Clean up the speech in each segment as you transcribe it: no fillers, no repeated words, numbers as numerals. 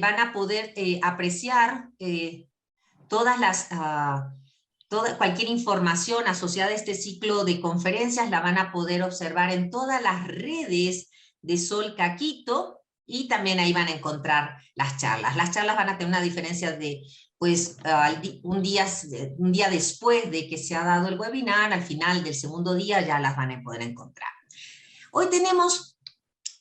van a poder apreciar cualquier información asociada a este ciclo de conferencias, la van a poder observar en todas las redes de Sol Caquito, y también ahí van a encontrar las charlas. Las charlas van a tener una diferencia de, pues, un día después de que se ha dado el webinar, al final del segundo día ya las van a poder encontrar. Hoy tenemos,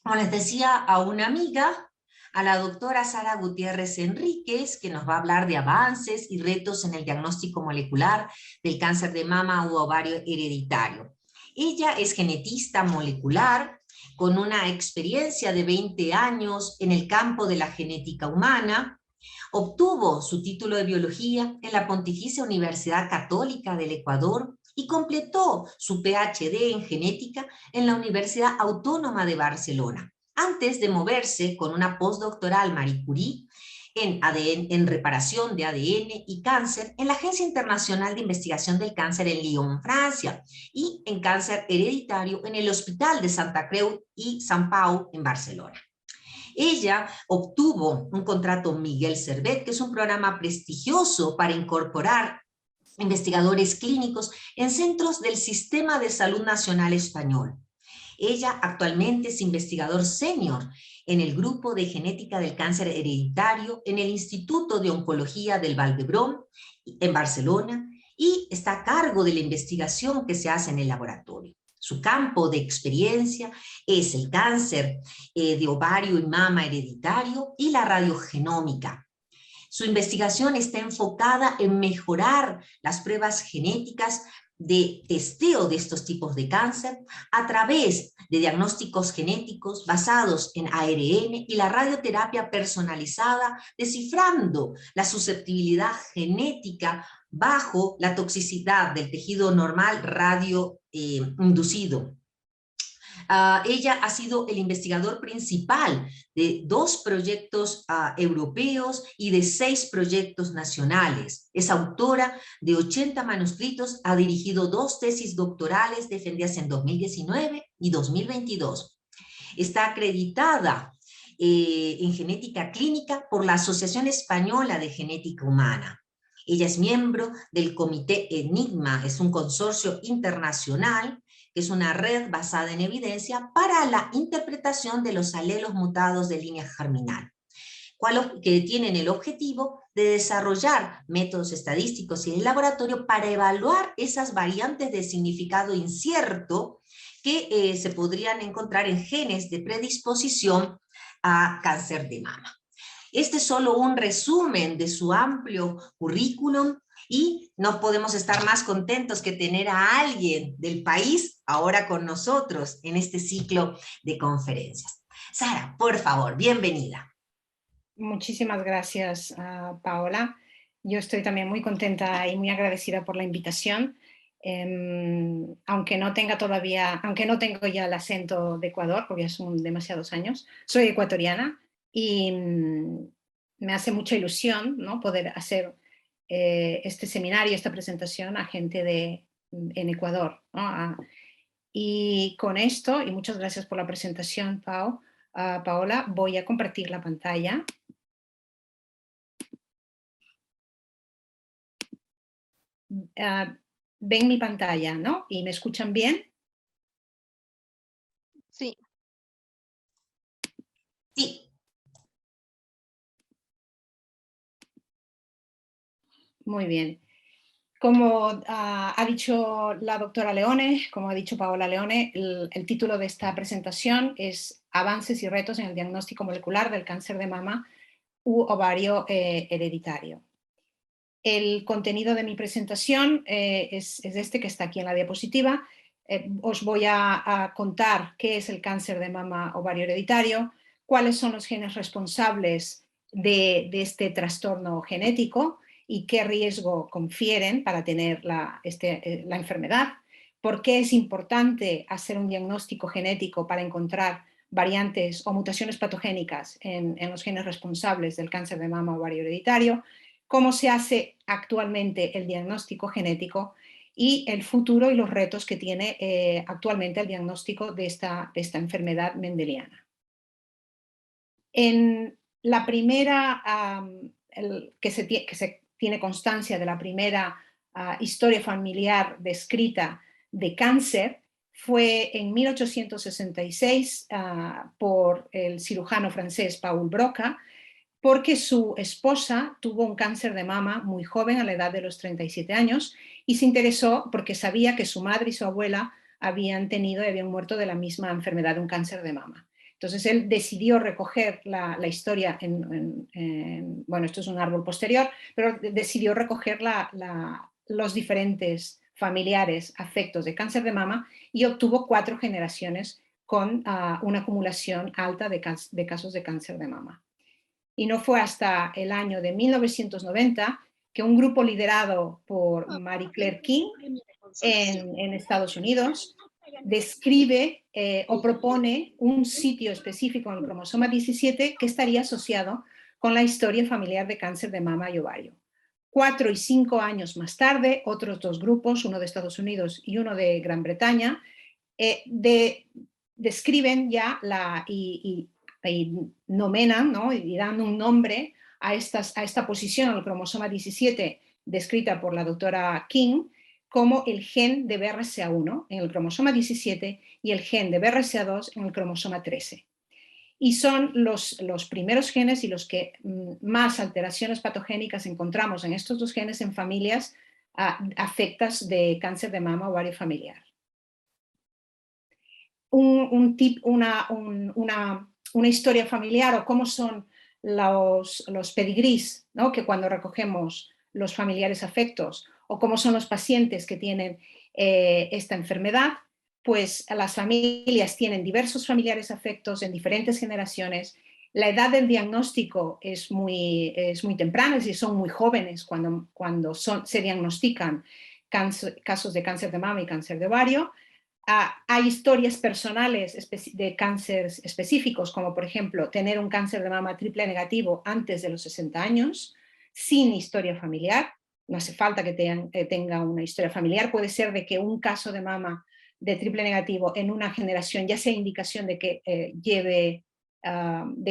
como les decía, a una amiga, a la doctora Sara Gutiérrez Enríquez, que nos va a hablar de avances y retos en el diagnóstico molecular del cáncer de mama u ovario hereditario. Ella es genetista molecular, con una experiencia de 20 años en el campo de la genética humana. Obtuvo su título de biología en la Pontificia Universidad Católica del Ecuador y completó su PhD en genética en la Universidad Autónoma de Barcelona, antes de moverse con una postdoctoral Marie Curie en reparación de ADN y cáncer en la Agencia Internacional de Investigación del Cáncer en Lyon, Francia, y en cáncer hereditario en el Hospital de Santa Creu y Sant Pau en Barcelona. Ella obtuvo un contrato Miguel Servet, que es un programa prestigioso para incorporar investigadores clínicos en centros del Sistema de Salud Nacional Español. Ella actualmente es investigador senior en el Grupo de Genética del Cáncer Hereditario en el Instituto de Oncología del Vall d'Hebron en Barcelona, y está a cargo de la investigación que se hace en el laboratorio. Su campo de experiencia es el cáncer de ovario y mama hereditario y la radiogenómica. Su investigación está enfocada en mejorar las pruebas genéticas de testeo de estos tipos de cáncer a través de diagnósticos genéticos basados en ARN y la radioterapia personalizada, descifrando la susceptibilidad genética bajo la toxicidad del tejido normal radioinducido. Ella ha sido el investigador principal de 2 proyectos europeos y de 6 proyectos nacionales. Es autora de 80 manuscritos, ha dirigido 2 tesis doctorales defendidas en 2019 y 2022. Está acreditada en genética clínica por la Asociación Española de Genética Humana. Ella es miembro del Comité Enigma, es un consorcio internacional que es una red basada en evidencia para la interpretación de los alelos mutados de línea germinal, que tienen el objetivo de desarrollar métodos estadísticos y de laboratorio para evaluar esas variantes de significado incierto que se podrían encontrar en genes de predisposición a cáncer de mama. Este es solo un resumen de su amplio currículum, y no podemos estar más contentos que tener a alguien del país ahora con nosotros en este ciclo de conferencias. Sara, por favor, bienvenida. Muchísimas gracias, Paola. Yo estoy también muy contenta y muy agradecida por la invitación. Aunque no tengo ya el acento de Ecuador, porque ya son demasiados años, soy ecuatoriana y me hace mucha ilusión, ¿no?, poder hacer este seminario, esta presentación a gente en Ecuador, ¿no? Y con esto, y muchas gracias por la presentación, Paola, voy a compartir la pantalla. Ven mi pantalla, ¿no? ¿Y me escuchan bien? Sí. Sí. Muy bien. Como ha dicho la doctora Leone, como ha dicho Paola Leone, el título de esta presentación es Avances y retos en el diagnóstico molecular del cáncer de mama u ovario hereditario. El contenido de mi presentación es este que está aquí en la diapositiva. Os voy a contar qué es el cáncer de mama ovario hereditario, cuáles son los genes responsables de este trastorno genético y qué riesgo confieren para tener la enfermedad, por qué es importante hacer un diagnóstico genético para encontrar variantes o mutaciones patogénicas en los genes responsables del cáncer de mama ovario hereditario, cómo se hace actualmente el diagnóstico genético y el futuro y los retos que tiene actualmente el diagnóstico de esta enfermedad mendeliana. En la primera, que se tiene constancia de la primera historia familiar descrita de cáncer fue en 1866 por el cirujano francés Paul Broca, porque su esposa tuvo un cáncer de mama muy joven, a la edad de los 37 años, y se interesó porque sabía que su madre y su abuela habían tenido y habían muerto de la misma enfermedad, de un cáncer de mama. Entonces él decidió recoger la historia bueno, esto es un árbol posterior, pero decidió recoger los diferentes familiares afectos de cáncer de mama y obtuvo 4 generaciones con una acumulación alta de casos de cáncer de mama. Y no fue hasta el año de 1990 que un grupo liderado por Marie Claire King en Estados Unidos describe o propone un sitio específico en el cromosoma 17 que estaría asociado con la historia familiar de cáncer de mama y ovario. 4 y 5 años más tarde, otros 2 grupos, uno de Estados Unidos y uno de Gran Bretaña, describen ya y nomenan, ¿no? Y dan un nombre a esta posición, al cromosoma 17, descrita por la doctora King, como el gen de BRCA1 en el cromosoma 17 y el gen de BRCA2 en el cromosoma 13. Y son los primeros genes y los que más alteraciones patogénicas encontramos en estos 2 genes en familias afectas de cáncer de mama o ovario familiar. Una historia familiar o cómo son los pedigrís, ¿no? Que cuando recogemos los familiares afectos, o cómo son los pacientes que tienen esta enfermedad, pues las familias tienen diversos familiares afectos en diferentes generaciones. La edad del diagnóstico es muy temprana, es decir, son muy jóvenes cuando se diagnostican casos de cáncer de mama y cáncer de ovario. Hay historias personales de cánceres específicos, como por ejemplo tener un cáncer de mama triple negativo antes de los 60 años, sin historia familiar. No hace falta que tenga una historia familiar, puede ser de que un caso de mama de triple negativo en una generación ya sea indicación de que de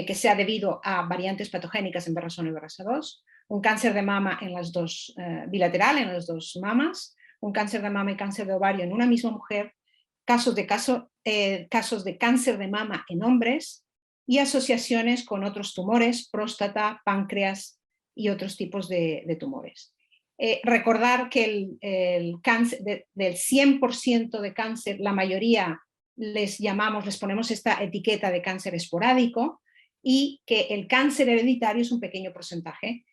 que sea debido a variantes patogénicas en BRCA1 y BRCA2, un cáncer de mama en las dos bilateral, en las 2 mamas, un cáncer de mama y cáncer de ovario en una misma mujer, casos de cáncer de mama en hombres y asociaciones con otros tumores, próstata, páncreas y otros tipos de tumores. Recordar que el cáncer, del 100% de cáncer, la mayoría les ponemos esta etiqueta de cáncer esporádico, y que el cáncer hereditario es un pequeño porcentaje,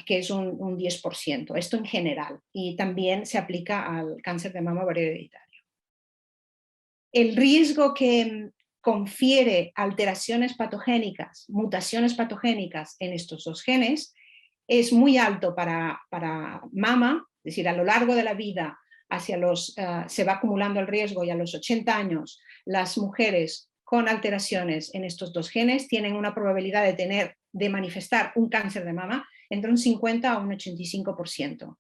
que es un 10%, esto en general, y también se aplica al cáncer de mama ovario hereditario. El riesgo que confiere alteraciones patogénicas, mutaciones patogénicas en estos 2 genes es muy alto para mama, es decir, a lo largo de la vida se va acumulando el riesgo, y a los 80 años las mujeres con alteraciones en estos 2 genes tienen una probabilidad de manifestar un cáncer de mama entre un 50 a un 85%.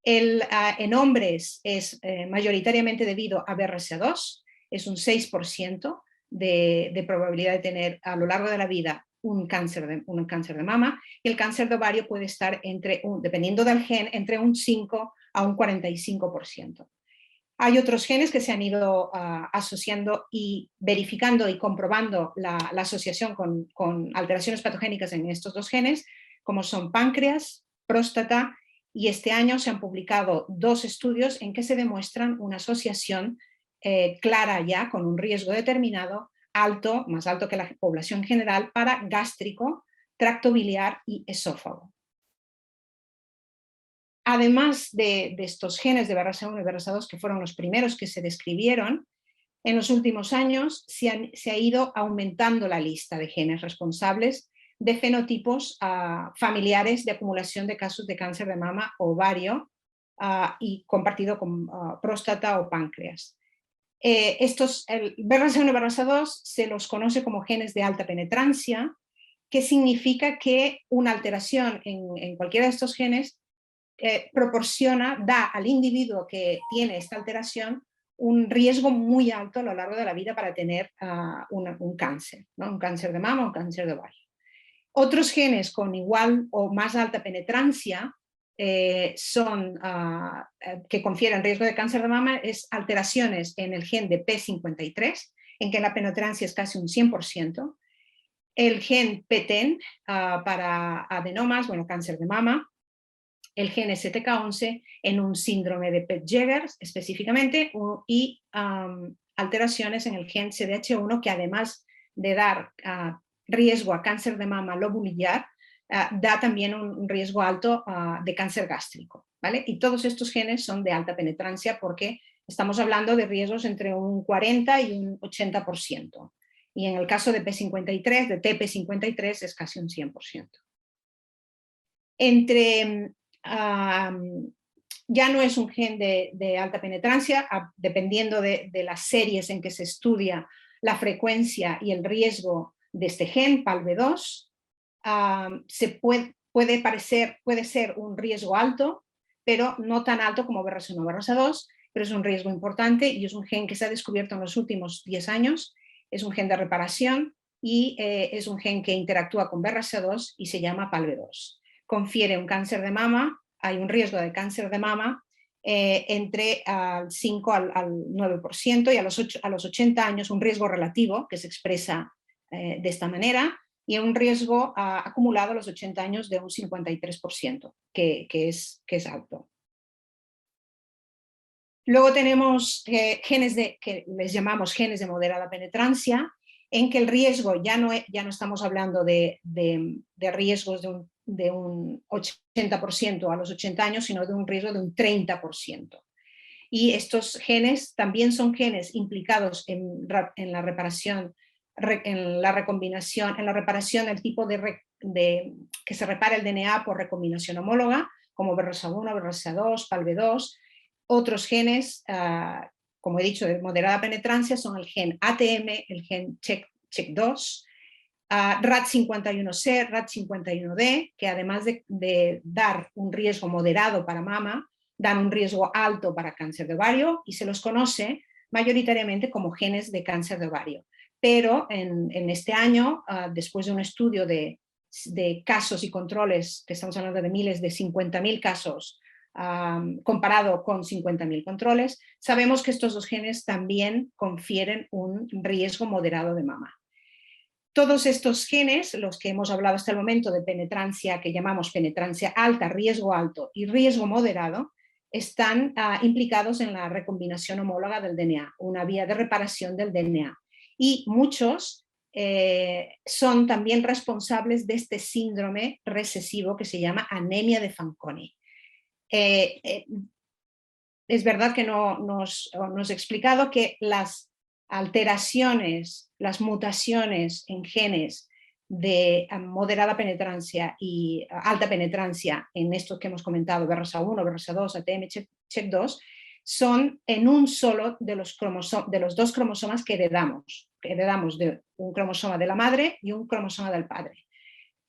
En hombres es mayoritariamente debido a BRCA2, es un 6% de probabilidad de tener a lo largo de la vida un cáncer de mama, y el cáncer de ovario puede estar dependiendo del gen, entre un 5 a un 45%. Hay otros genes que se han ido asociando y verificando y comprobando la asociación con alteraciones patogénicas en estos 2 genes, como son páncreas, próstata, y este año se han publicado 2 estudios en que se demuestran una asociación clara ya, con un riesgo determinado, alto, más alto que la población general, para gástrico, tracto biliar y esófago. Además de estos genes de BRCA1 y BRCA2, que fueron los primeros que se describieron, en los últimos años se ha ido aumentando la lista de genes responsables de fenotipos familiares de acumulación de casos de cáncer de mama o ovario, y compartido con próstata o páncreas. El BRCA1 y BRCA2 se los conoce como genes de alta penetrancia, que significa que una alteración en cualquiera de estos genes da al individuo que tiene esta alteración un riesgo muy alto a lo largo de la vida para tener un cáncer, ¿no? Un cáncer de mama o un cáncer de ovario. Otros genes con igual o más alta penetrancia son, que confieren riesgo de cáncer de mama es alteraciones en el gen de P53, en que la penetrancia es casi un 100%, el gen PTEN para adenomas, bueno, cáncer de mama, el gen STK11 en un síndrome de Pett-Jeger específicamente, y alteraciones en el gen CDH1 que además de dar riesgo a cáncer de mama lobulillar, da también un riesgo alto de cáncer gástrico, ¿vale? Y todos estos genes son de alta penetrancia porque estamos hablando de riesgos entre un 40 y un 80%. Y en el caso de P53, de TP53, es casi un 100%. Ya no es un gen de alta penetrancia, dependiendo de las series en que se estudia la frecuencia y el riesgo de este gen, PALB2, puede ser un riesgo alto, pero no tan alto como BRCA1 o BRCA2, pero es un riesgo importante y es un gen que se ha descubierto en los últimos 10 años, es un gen de reparación y es un gen que interactúa con BRCA2 y se llama PALB2. Confiere un cáncer de mama, hay un riesgo de cáncer de mama entre al 5 al 9%, y a los 80 años un riesgo relativo que se expresa de esta manera, y un riesgo acumulado a los 80 años de un 53%, que es alto. Luego tenemos genes que les llamamos genes de moderada penetrancia, en que el riesgo ya no estamos hablando de riesgos de un 80% a los 80 años, sino de un riesgo de un 30%. Y estos genes también son genes implicados en la reparación, en la recombinación, en la reparación del tipo que se repara el DNA por recombinación homóloga, como BRCA1, BRCA2, PALB2. Otros genes, como he dicho, de moderada penetrancia son el gen ATM, el gen CHEK2, RAD51C, RAD51D, que además de dar un riesgo moderado para mama, dan un riesgo alto para cáncer de ovario, y se los conoce mayoritariamente como genes de cáncer de ovario. Pero en este año, después de un estudio de casos y controles, que estamos hablando de miles, de 50.000 casos, comparado con 50.000 controles, sabemos que estos dos genes también confieren un riesgo moderado de mama. Todos estos genes, los que hemos hablado hasta el momento de penetrancia, que llamamos penetrancia alta, riesgo alto y riesgo moderado, están implicados en la recombinación homóloga del DNA, una vía de reparación del DNA. Y muchos son también responsables de este síndrome recesivo que se llama anemia de Fanconi. Es verdad que nos he explicado que las alteraciones, las mutaciones en genes de moderada penetrancia y alta penetrancia en estos que hemos comentado, BRCA1, BRCA2, ATM, CHEK2, son en un solo de los dos cromosomas que heredamos. Heredamos de un cromosoma de la madre y un cromosoma del padre.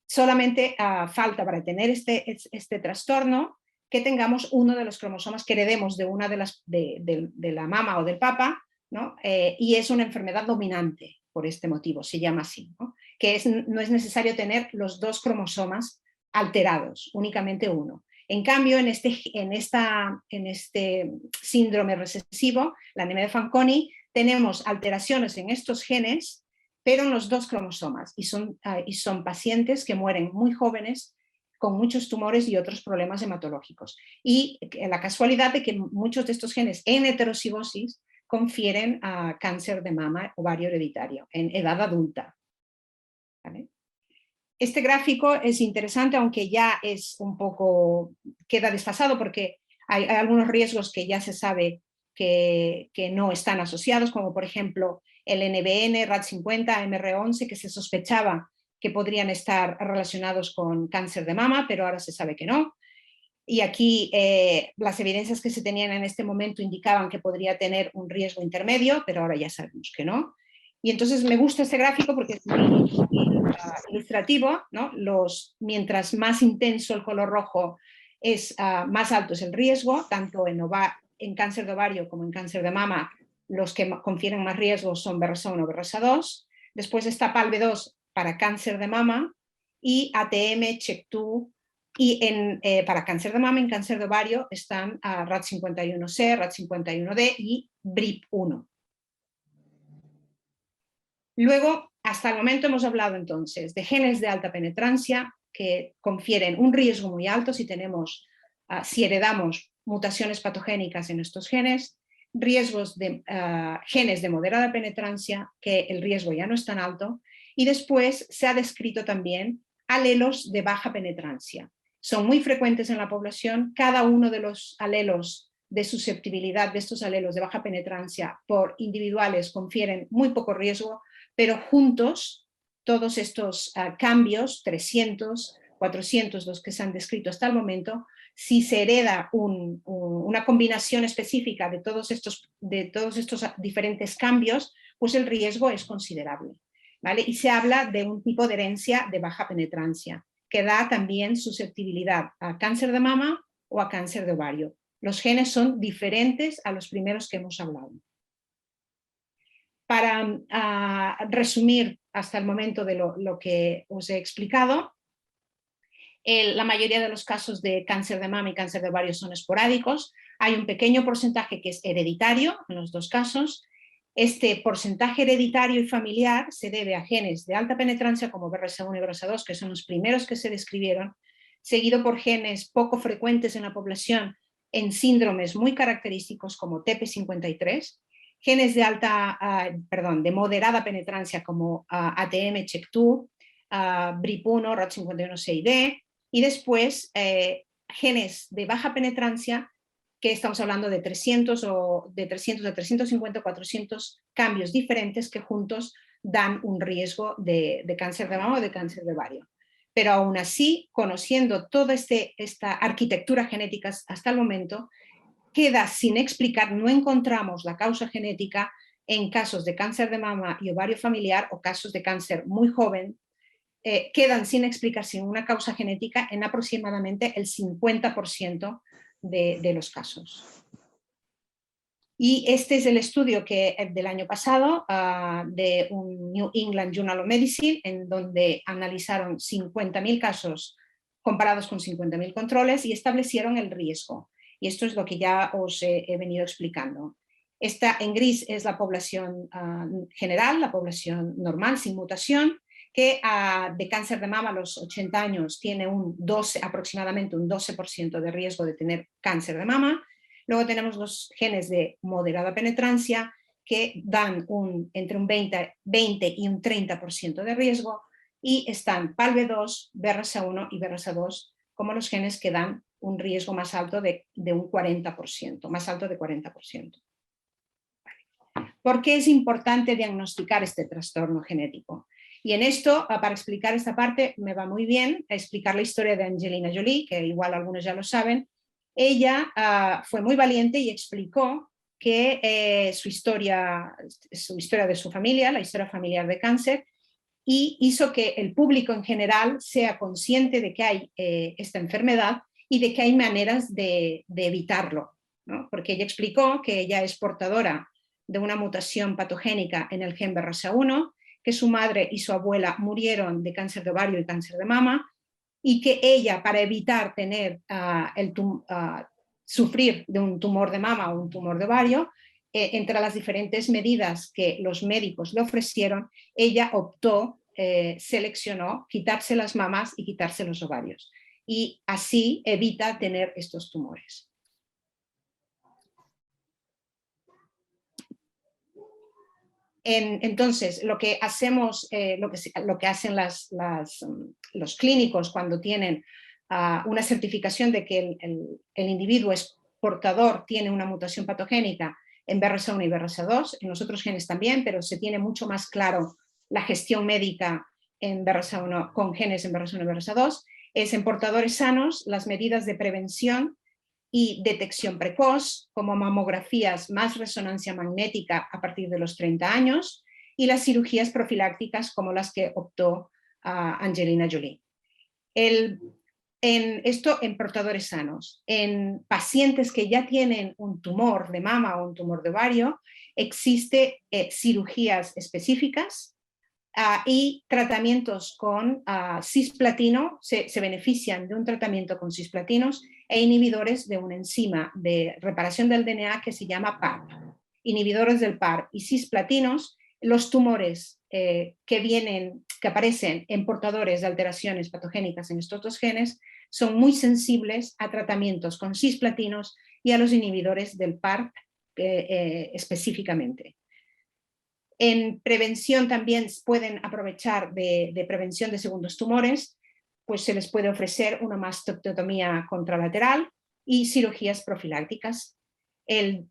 Solamente falta para tener este trastorno que tengamos uno de los cromosomas que heredemos de una de la mama o del papa, ¿no? Y es una enfermedad dominante por este motivo, se llama así, ¿no? Que no es necesario tener los dos cromosomas alterados, únicamente uno. En cambio, en este síndrome recesivo, la anemia de Fanconi, tenemos alteraciones en estos genes, pero en los dos cromosomas, y son pacientes que mueren muy jóvenes, con muchos tumores y otros problemas hematológicos. Y la casualidad de que muchos de estos genes en heterocigosis confieren a cáncer de mama, ovario hereditario, en edad adulta. ¿Vale? Este gráfico es interesante, aunque ya es un poco, queda desfasado porque hay algunos riesgos que ya se sabe que no están asociados, como por ejemplo el NBN, RAD50, MR11, que se sospechaba que podrían estar relacionados con cáncer de mama, pero ahora se sabe que no. Y aquí las evidencias que se tenían en este momento indicaban que podría tener un riesgo intermedio, pero ahora ya sabemos que no. Y entonces me gusta este gráfico porque es muy ilustrativo, ¿no? Mientras más intenso el color rojo es, más alto es el riesgo, tanto en cáncer de ovario como en cáncer de mama. Los que confieren más riesgo son BRCA1 o BRCA2. Después está PALB2 para cáncer de mama, y ATM, CHEK2, y para cáncer de mama y cáncer de ovario están RAD51C, RAD51D y BRIP1. Luego, hasta el momento hemos hablado entonces de genes de alta penetrancia que confieren un riesgo muy alto si heredamos mutaciones patogénicas en estos genes, riesgos de genes de moderada penetrancia, que el riesgo ya no es tan alto, y después se ha descrito también alelos de baja penetrancia. Son muy frecuentes en la población, cada uno de los alelos de susceptibilidad de estos alelos de baja penetrancia por individuales confieren muy poco riesgo, pero juntos todos estos cambios, 300, 400 los que se han descrito hasta el momento, si se hereda una combinación específica de todos estos diferentes cambios, pues el riesgo es considerable, ¿vale? Y se habla de un tipo de herencia de baja penetrancia, que da también susceptibilidad a cáncer de mama o a cáncer de ovario. Los genes son diferentes a los primeros que hemos hablado. Para resumir hasta el momento de lo que os he explicado, la mayoría de los casos de cáncer de mama y cáncer de ovario son esporádicos. Hay un pequeño porcentaje que es hereditario en los dos casos. Este porcentaje hereditario y familiar se debe a genes de alta penetrancia como BRCA1 y BRCA2, que son los primeros que se describieron, seguido por genes poco frecuentes en la población en síndromes muy característicos como TP53, genes de moderada penetrancia como ATM, CHEK2, BRIP1, RAD51C y D, y después genes de baja penetrancia, que estamos hablando de 300 a 350 o 400 cambios diferentes que juntos dan un riesgo de cáncer de mama o de cáncer de ovario. Pero aún así, conociendo toda esta arquitectura genética hasta el momento, queda sin explicar, no encontramos la causa genética en casos de cáncer de mama y ovario familiar o casos de cáncer muy joven, quedan sin explicar sin una causa genética en aproximadamente el 50% de los casos. Y este es el estudio del año pasado de un New England Journal of Medicine, en donde analizaron 50.000 casos comparados con 50.000 controles y establecieron el riesgo. Y esto es lo que ya os he venido explicando. Esta en gris es la población general, la población normal, sin mutación, que de cáncer de mama a los 80 años tiene aproximadamente un 12% de riesgo de tener cáncer de mama. Luego tenemos los genes de moderada penetrancia que dan entre un 20 y un 30% de riesgo, y están PALB2, BRCA1 y BRCA2 como los genes que dan un riesgo más alto de un 40%, más alto de 40%. ¿Por qué es importante diagnosticar este trastorno genético? Y en esto, para explicar esta parte, me va muy bien explicar la historia de Angelina Jolie, que igual algunos ya lo saben. Ella fue muy valiente y explicó que su historia de su familia, la historia familiar de cáncer, y hizo que el público en general sea consciente de que hay esta enfermedad y de que hay maneras de evitarlo, ¿no? Porque ella explicó que ella es portadora de una mutación patogénica en el gen BRCA1, que su madre y su abuela murieron de cáncer de ovario y cáncer de mama, y que ella, para evitar sufrir de un tumor de mama o un tumor de ovario, entre las diferentes medidas que los médicos le ofrecieron, ella seleccionó quitarse las mamas y quitarse los ovarios, y así evita tener estos tumores. Entonces, lo que hacen los clínicos cuando tienen una certificación de que el individuo es portador, tiene una mutación patogénica en BRCA1 y BRCA2, en los otros genes también, pero se tiene mucho más claro la gestión médica en BRCA1 con genes en BRCA1 y BRCA2, es en portadores sanos las medidas de prevención y detección precoz, como mamografías más resonancia magnética a partir de los 30 años, y las cirugías profilácticas como las que optó Angelina Jolie. Esto en portadores sanos. En pacientes que ya tienen un tumor de mama o un tumor de ovario, existen cirugías específicas y tratamientos con cisplatino se benefician de un tratamiento con cisplatinos e inhibidores de una enzima de reparación del DNA que se llama PARP. Inhibidores del PARP y cisplatinos, los tumores que aparecen en portadores de alteraciones patogénicas en estos dos genes son muy sensibles a tratamientos con cisplatinos y a los inhibidores del PARP específicamente. En prevención también pueden aprovechar de prevención de segundos tumores, pues se les puede ofrecer una mastectomía contralateral y cirugías profilácticas.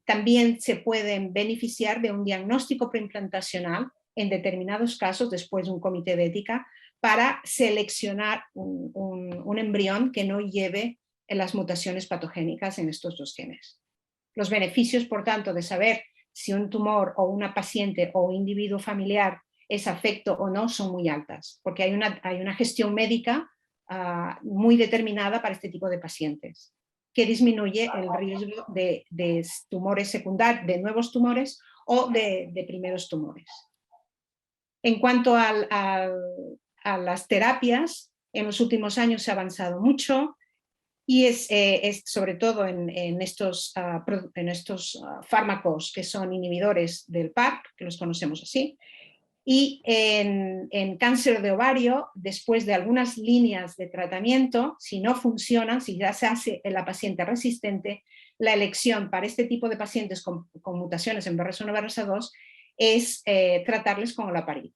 También se pueden beneficiar de un diagnóstico preimplantacional en determinados casos, después de un comité de ética, para seleccionar un embrión que no lleve las mutaciones patogénicas en estos dos genes. Los beneficios, por tanto, de saber si un tumor o una paciente o un individuo familiar es afecto o no son muy altas, porque hay una gestión médica muy determinada para este tipo de pacientes, que disminuye el riesgo de tumores secundarios, de nuevos tumores o de primeros tumores. En cuanto a las terapias, en los últimos años se ha avanzado mucho, y es sobre todo en estos fármacos que son inhibidores del PARP, que los conocemos así, y en cáncer de ovario, después de algunas líneas de tratamiento, si no funcionan, si ya se hace en la paciente resistente, la elección para este tipo de pacientes con mutaciones en BRCA1 o BRCA2 es tratarles con olaparib.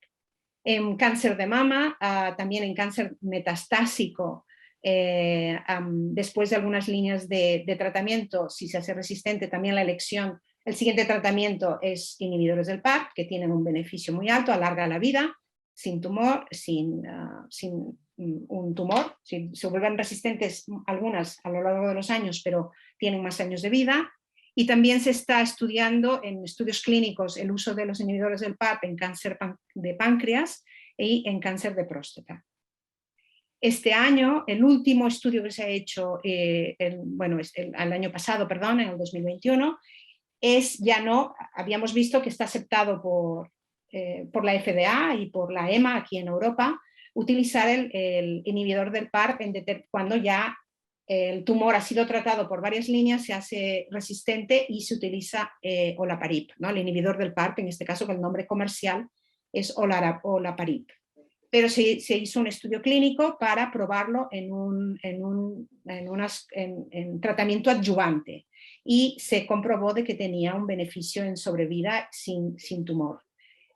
En cáncer de mama, también en cáncer metastásico, después de algunas líneas de tratamiento, si se hace resistente, también la elección, el siguiente tratamiento es inhibidores del PARP, que tienen un beneficio muy alto, alarga la vida, sin tumor, sin un tumor, se vuelven resistentes algunas a lo largo de los años, pero tienen más años de vida. Y también se está estudiando en estudios clínicos el uso de los inhibidores del PARP en cáncer de páncreas y en cáncer de próstata. Este año, el último estudio que se ha hecho, el año pasado, perdón, en el 2021, habíamos visto que está aceptado por la FDA y por la EMA aquí en Europa, utilizar el inhibidor del PARP cuando ya el tumor ha sido tratado por varias líneas, se hace resistente y se utiliza olaparib, ¿no? El inhibidor del PARP, en este caso que el nombre comercial es olaparib. Pero se hizo un estudio clínico para probarlo en tratamiento adyuvante y se comprobó de que tenía un beneficio en sobrevida sin tumor.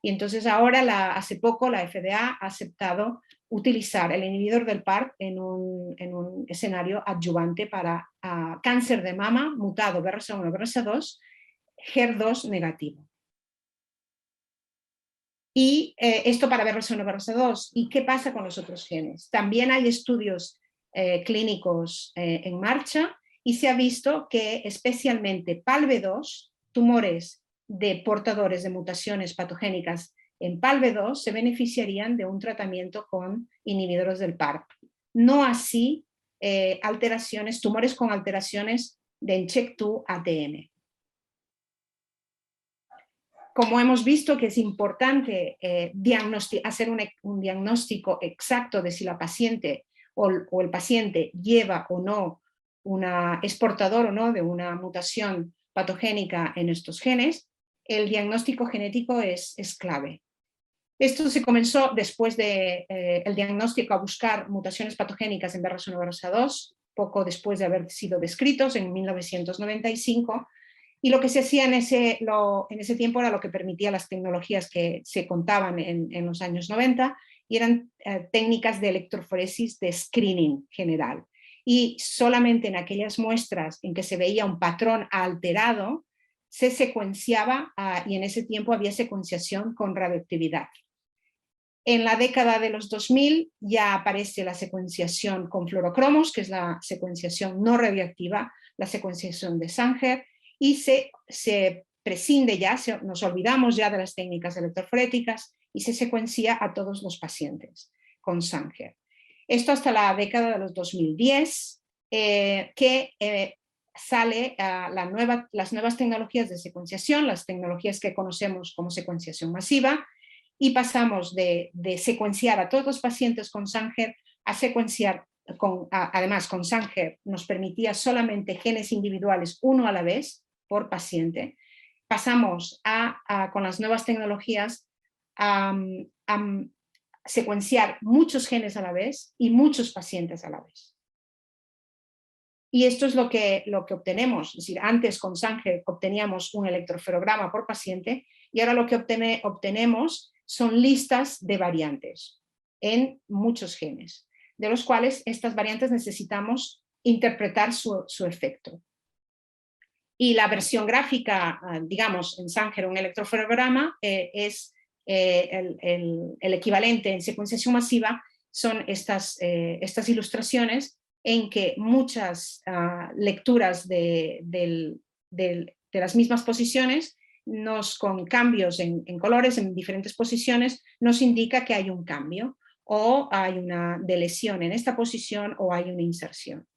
Y entonces ahora, hace poco, la FDA ha aceptado utilizar el inhibidor del PARP en un escenario adyuvante para cáncer de mama mutado BRCA1 o BRCA2, HER2 negativo. Y esto para BRCA1 o BRCA2. ¿Y qué pasa con los otros genes? También hay estudios clínicos en marcha y se ha visto que especialmente PALB2, tumores de portadores de mutaciones patogénicas en PALB2 se beneficiarían de un tratamiento con inhibidores del PARP. No así tumores con alteraciones de NCHEK2 ATM. Como hemos visto que es importante hacer un diagnóstico exacto de si la paciente o el paciente lleva o no es portador o no de una mutación patogénica en estos genes, el diagnóstico genético es clave. Esto se comenzó después del diagnóstico a buscar mutaciones patogénicas en BRCA1 y BRCA2, poco después de haber sido descritos en 1995, y lo que se hacía en ese tiempo era lo que permitía las tecnologías que se contaban en los años 90, y eran técnicas de electroforesis de screening general. Y solamente en aquellas muestras en que se veía un patrón alterado, se secuenciaba, y en ese tiempo había secuenciación con radioactividad. En la década de los 2000 ya aparece la secuenciación con fluorocromos, que es la secuenciación no radioactiva, la secuenciación de Sanger, y se prescinde ya, nos olvidamos ya de las técnicas electroforéticas y se secuencia a todos los pacientes con Sanger. Esto hasta la década de los 2010, que sale las nuevas tecnologías de secuenciación, las tecnologías que conocemos como secuenciación masiva, y pasamos de secuenciar a todos los pacientes con Sanger a secuenciar, además con Sanger nos permitía solamente genes individuales uno a la vez por paciente. Pasamos con las nuevas tecnologías a secuenciar muchos genes a la vez y muchos pacientes a la vez. Y esto es lo que obtenemos, es decir, antes con Sanger obteníamos un electroferograma por paciente y ahora lo que obtenemos son listas de variantes en muchos genes, de los cuales estas variantes necesitamos interpretar su efecto. Y la versión gráfica, digamos, en Sanger un electroferograma es el equivalente en secuenciación masiva, son estas ilustraciones en que muchas lecturas de las mismas posiciones, con cambios en colores en diferentes posiciones, nos indica que hay un cambio o hay una deleción en esta posición o hay una inserción.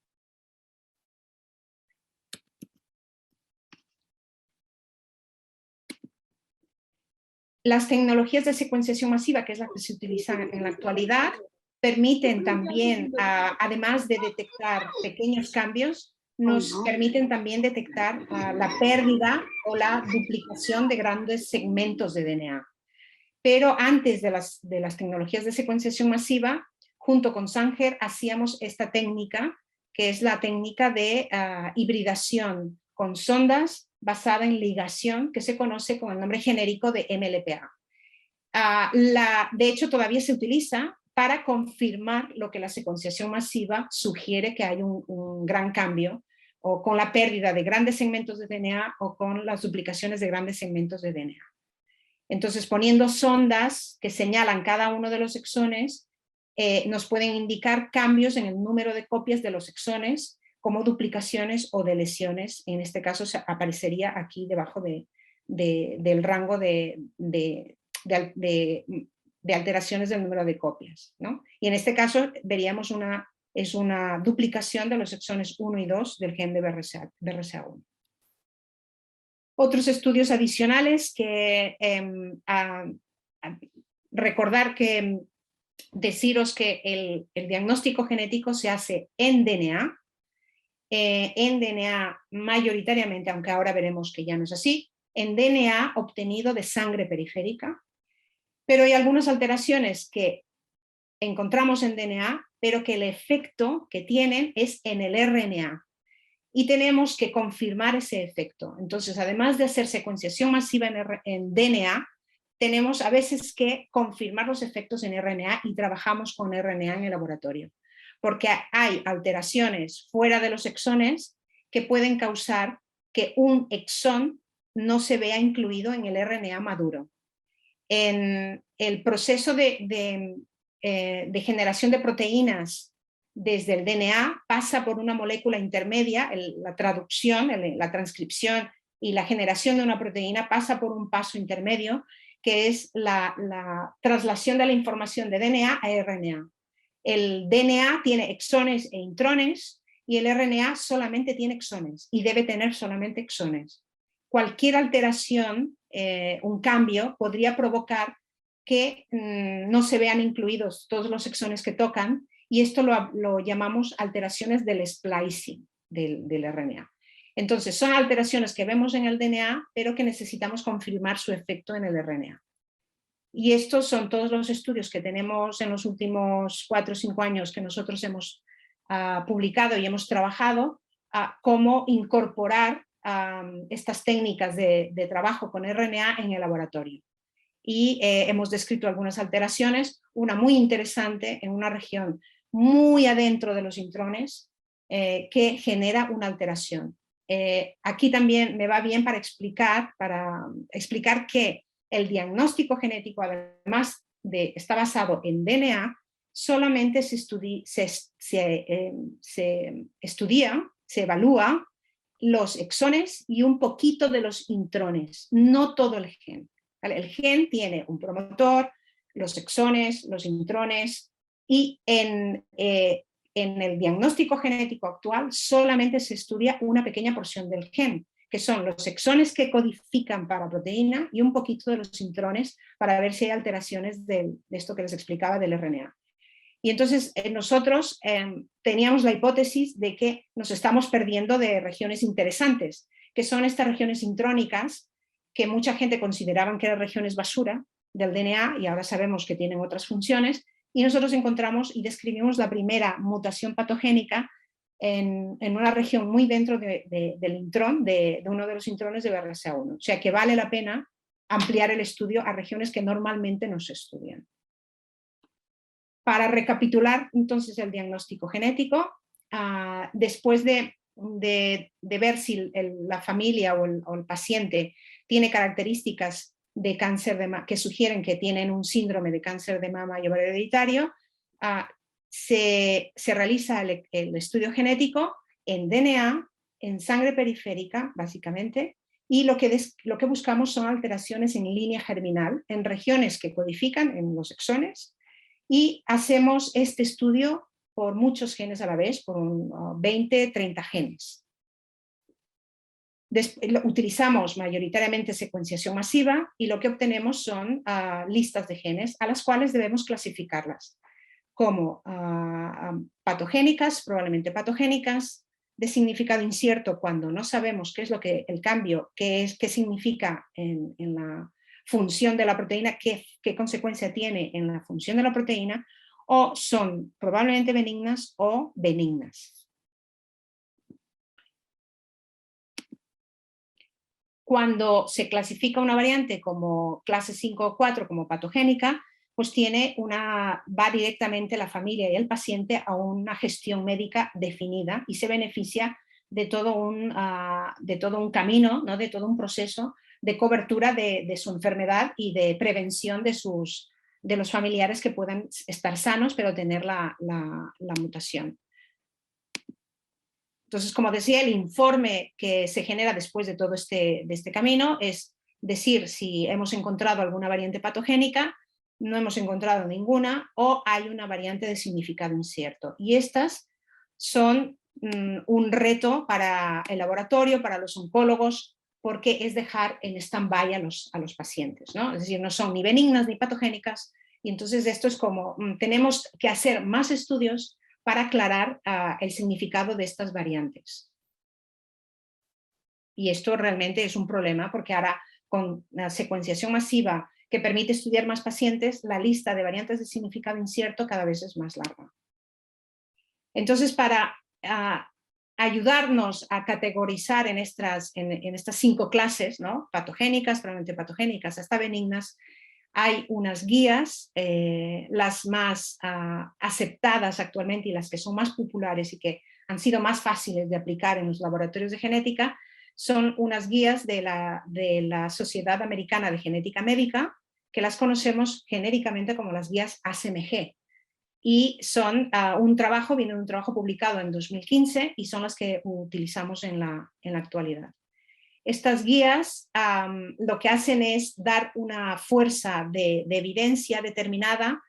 Las tecnologías de secuenciación masiva, que es la que se utiliza en la actualidad, permiten también, además de detectar pequeños cambios, nos permiten también detectar la pérdida o la duplicación de grandes segmentos de DNA. Pero antes de las tecnologías de secuenciación masiva, junto con Sanger hacíamos esta técnica, que es la técnica de hibridación con sondas basada en ligación, que se conoce con el nombre genérico de MLPA. De hecho, todavía se utiliza para confirmar lo que la secuenciación masiva sugiere, que hay un gran cambio, o con la pérdida de grandes segmentos de DNA o con las duplicaciones de grandes segmentos de DNA. Entonces, poniendo sondas que señalan cada uno de los exones, nos pueden indicar cambios en el número de copias de los exones, como duplicaciones o deleciones. En este caso aparecería aquí debajo del rango de alteraciones del número de copias, ¿no? Y en este caso veríamos es una duplicación de los exones 1 y 2 del gen de BRCA1. Otros estudios adicionales que recordar que deciros que el diagnóstico genético se hace en DNA mayoritariamente, aunque ahora veremos que ya no es así, en DNA obtenido de sangre periférica, pero hay algunas alteraciones que encontramos en DNA, pero que el efecto que tienen es en el RNA. Y tenemos que confirmar ese efecto. Entonces, además de hacer secuenciación masiva en DNA, tenemos a veces que confirmar los efectos en RNA y trabajamos con RNA en el laboratorio. Porque hay alteraciones fuera de los exones que pueden causar que un exón no se vea incluido en el RNA maduro. En el proceso de generación de proteínas desde el DNA pasa por una molécula intermedia, la traducción, la transcripción y la generación de una proteína pasa por un paso intermedio, que es la traslación de la información de DNA a RNA. El DNA tiene exones e intrones y el RNA solamente tiene exones y debe tener solamente exones. Cualquier alteración, un cambio, podría provocar que no se vean incluidos todos los exones que tocan, y esto lo llamamos alteraciones del splicing del RNA. Entonces, son alteraciones que vemos en el DNA, pero que necesitamos confirmar su efecto en el RNA. Y estos son todos los estudios que tenemos en los últimos 4 o 5 años que nosotros hemos publicado y hemos trabajado, cómo incorporar estas técnicas de trabajo con RNA en el laboratorio. Y hemos descrito algunas alteraciones, una muy interesante en una región muy adentro de los intrones que genera una alteración. Aquí también me va bien para explicar que el diagnóstico genético, además está basado en DNA, solamente se estudia, se evalúa los exones y un poquito de los intrones, no todo el gen. El gen tiene un promotor, los exones, los intrones, y en el diagnóstico genético actual solamente se estudia una pequeña porción del gen, que son los exones que codifican para proteína y un poquito de los intrones para ver si hay alteraciones de esto que les explicaba del RNA. Y entonces nosotros teníamos la hipótesis de que nos estamos perdiendo de regiones interesantes, que son estas regiones intrónicas, que mucha gente consideraba que eran regiones basura del DNA y ahora sabemos que tienen otras funciones, y nosotros encontramos y describimos la primera mutación patogénica en una región muy dentro del intrón, de uno de los intrones de BRCA1. O sea que vale la pena ampliar el estudio a regiones que normalmente no se estudian. Para recapitular entonces el diagnóstico genético, después de ver si la familia o el paciente tiene características de cáncer de mama que sugieren que tienen un síndrome de cáncer de mama y ovario hereditario, se realiza el estudio genético en DNA, en sangre periférica, básicamente, y lo que buscamos son alteraciones en línea germinal, en regiones que codifican en los exones, y hacemos este estudio por muchos genes a la vez, por 20, 30 genes. Utilizamos mayoritariamente secuenciación masiva y lo que obtenemos son listas de genes a las cuales debemos clasificarlas como patogénicas, probablemente patogénicas, de significado incierto cuando no sabemos qué es lo que el cambio, qué significa en la función de la proteína, qué consecuencia tiene en la función de la proteína, o son probablemente benignas o benignas. Cuando se clasifica una variante como clase 5 o 4 como patogénica, pues va directamente la familia y el paciente a una gestión médica definida y se beneficia de todo un camino, ¿no? De todo un proceso de cobertura de su enfermedad y de prevención de los familiares que puedan estar sanos pero tener la mutación. Entonces, como decía, el informe que se genera después de todo este camino es decir si hemos encontrado alguna variante patogénica, no hemos encontrado ninguna o hay una variante de significado incierto. Y estas son un reto para el laboratorio, para los oncólogos, porque es dejar en stand-by a los pacientes, ¿no? Es decir, no son ni benignas ni patogénicas, y entonces esto es como tenemos que hacer más estudios para aclarar el significado de estas variantes. Y esto realmente es un problema porque ahora con la secuenciación masiva que permite estudiar más pacientes, la lista de variantes de significado incierto cada vez es más larga. Entonces, para ayudarnos a categorizar en estas 5 clases, ¿no? Patogénicas, probablemente patogénicas, hasta benignas, hay unas guías, las más aceptadas actualmente y las que son más populares y que han sido más fáciles de aplicar en los laboratorios de genética, son unas guías de la Sociedad Americana de Genética Médica, que las conocemos genéricamente como las guías ASMG. Y son viene un trabajo publicado en 2015 y son las que utilizamos en la actualidad. Estas guías lo que hacen es dar una fuerza de evidencia determinada,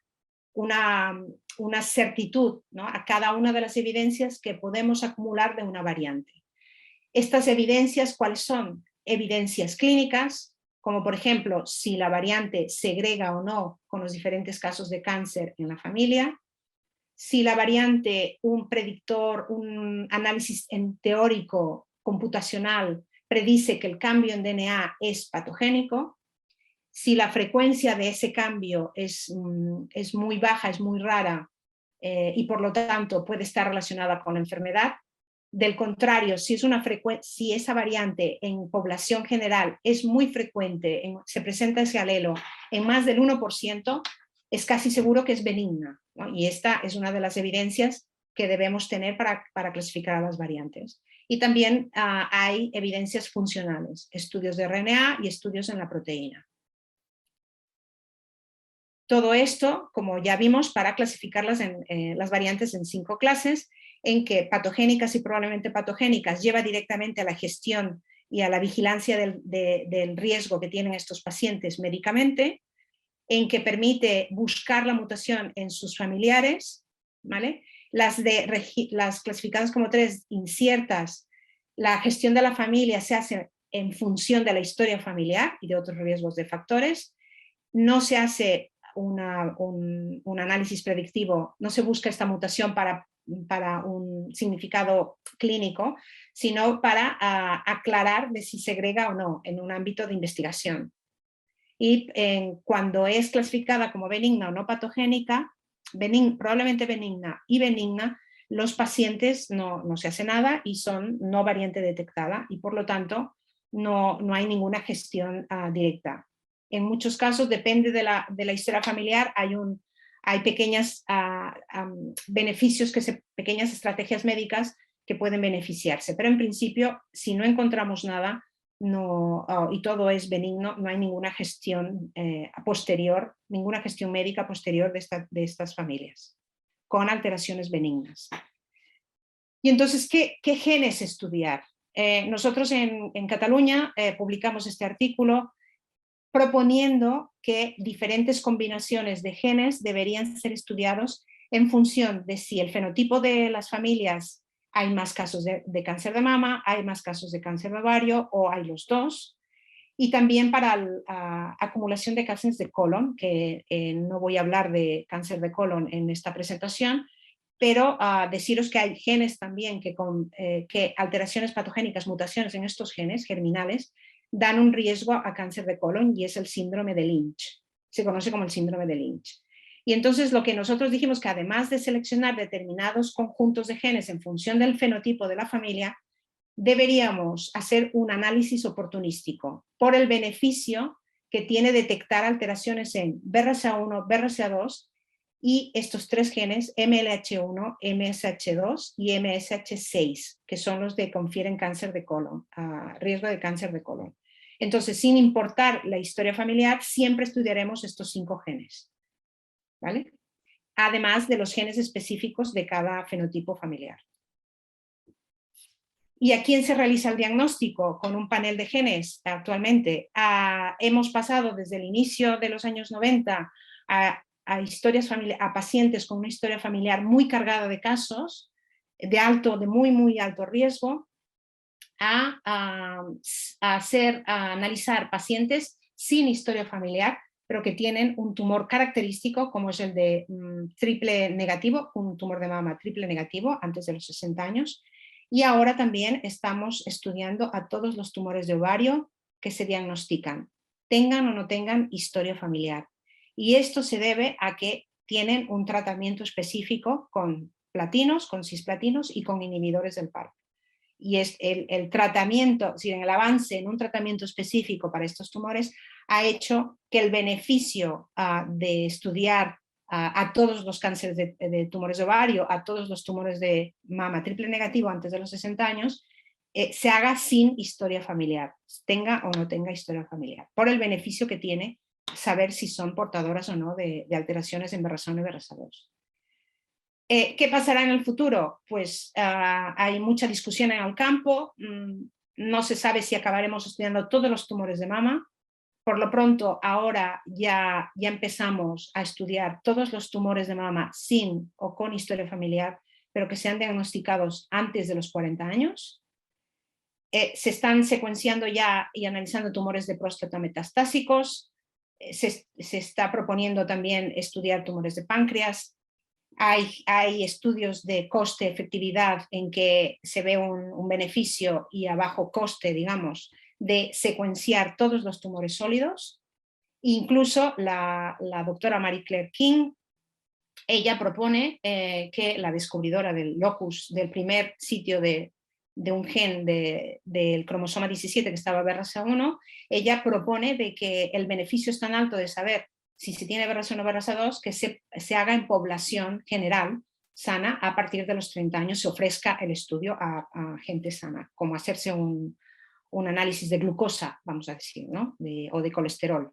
una certitud, ¿no? A cada una de las evidencias que podemos acumular de una variante. Estas evidencias, ¿cuáles son? Evidencias clínicas, como por ejemplo si la variante segrega o no con los diferentes casos de cáncer en la familia, si la variante, un predictor, un análisis teórico computacional predice que el cambio en DNA es patogénico, si la frecuencia de ese cambio es muy baja, es muy rara y por lo tanto puede estar relacionada con la enfermedad. Del contrario, si esa variante en población general es muy frecuente, se presenta ese alelo en más del 1%, es casi seguro que es benigna, ¿no? Y esta es una de las evidencias que debemos tener para clasificar a las variantes. Y también hay evidencias funcionales, estudios de RNA y estudios en la proteína. Todo esto, como ya vimos, para clasificar las variantes en 5 clases, en que patogénicas y probablemente patogénicas lleva directamente a la gestión y a la vigilancia del riesgo que tienen estos pacientes médicamente, en que permite buscar la mutación en sus familiares, ¿vale? Las clasificadas como 3 inciertas, la gestión de la familia se hace en función de la historia familiar y de otros riesgos de factores. No se hace un análisis predictivo, no se busca esta mutación para un significado clínico, sino para aclarar de si segrega o no en un ámbito de investigación. Y cuando es clasificada como benigna o no patogénica, probablemente benigna y benigna, los pacientes no se hace nada y son no variante detectada y por lo tanto no hay ninguna gestión directa. En muchos casos, depende de la historia familiar, hay pequeños beneficios, pequeñas estrategias médicas que pueden beneficiarse, pero en principio, si no encontramos nada y todo es benigno, no hay ninguna gestión posterior, ninguna gestión médica posterior de estas familias con alteraciones benignas. Y entonces, ¿qué genes estudiar? Nosotros en Cataluña publicamos este artículo proponiendo que diferentes combinaciones de genes deberían ser estudiados en función de si el fenotipo de las familias hay más casos de cáncer de mama, hay más casos de cáncer de ovario o hay los dos. Y también para la acumulación de cánceres de colon, que no voy a hablar de cáncer de colon en esta presentación, pero deciros que hay genes también que alteraciones patogénicas, mutaciones en estos genes germinales, dan un riesgo a cáncer de colon y es el síndrome de Lynch. Se conoce como el síndrome de Lynch. Y entonces lo que nosotros dijimos que además de seleccionar determinados conjuntos de genes en función del fenotipo de la familia, deberíamos hacer un análisis oportunístico por el beneficio que tiene detectar alteraciones en BRCA1, BRCA2 y estos tres genes MLH1, MSH2 y MSH6, que son los que confieren cáncer de colon, riesgo de cáncer de colon. Entonces, sin importar la historia familiar, siempre estudiaremos estos 5 genes, ¿vale? Además de los genes específicos de cada fenotipo familiar. ¿Y a quién se realiza el diagnóstico con un panel de genes actualmente? Hemos pasado desde el inicio de los años 90 a pacientes con una historia familiar muy cargada de casos, de muy alto riesgo, a analizar pacientes sin historia familiar, pero que tienen un tumor característico como es el de triple negativo, un tumor de mama triple negativo antes de los 60 años. Y ahora también estamos estudiando a todos los tumores de ovario que se diagnostican, tengan o no tengan historia familiar. Y esto se debe a que tienen un tratamiento específico con platinos, con cisplatinos y con inhibidores del PARP. Y es el tratamiento, si el avance en un tratamiento específico para estos tumores ha hecho que el beneficio de estudiar a todos los cánceres de tumores de ovario, a todos los tumores de mama triple negativo antes de los 60 años, se haga sin historia familiar, tenga o no tenga historia familiar, por el beneficio que tiene saber si son portadoras o no de alteraciones en BRCA1 y BRCA2. ¿Qué pasará en el futuro? Pues hay mucha discusión en el campo, no se sabe si acabaremos estudiando todos los tumores de mama. Por lo pronto, ahora ya empezamos a estudiar todos los tumores de mama sin o con historia familiar, pero que sean diagnosticados antes de los 40 años. Se están secuenciando ya y analizando tumores de próstata metastásicos. Se está proponiendo también estudiar tumores de páncreas. Hay estudios de coste-efectividad en que se ve un beneficio y a bajo coste, digamos, de secuenciar todos los tumores sólidos. Incluso la doctora Marie Claire King, ella propone que la descubridora del locus, del primer sitio de un gen del cromosoma 17 que estaba BRCA1, ella propone de que el beneficio es tan alto de saber si se tiene BRCA1 o BRCA2 que se haga en población general sana a partir de los 30 años, se ofrezca el estudio a gente sana, como hacerse un análisis de glucosa, vamos a decir, ¿no? O de colesterol.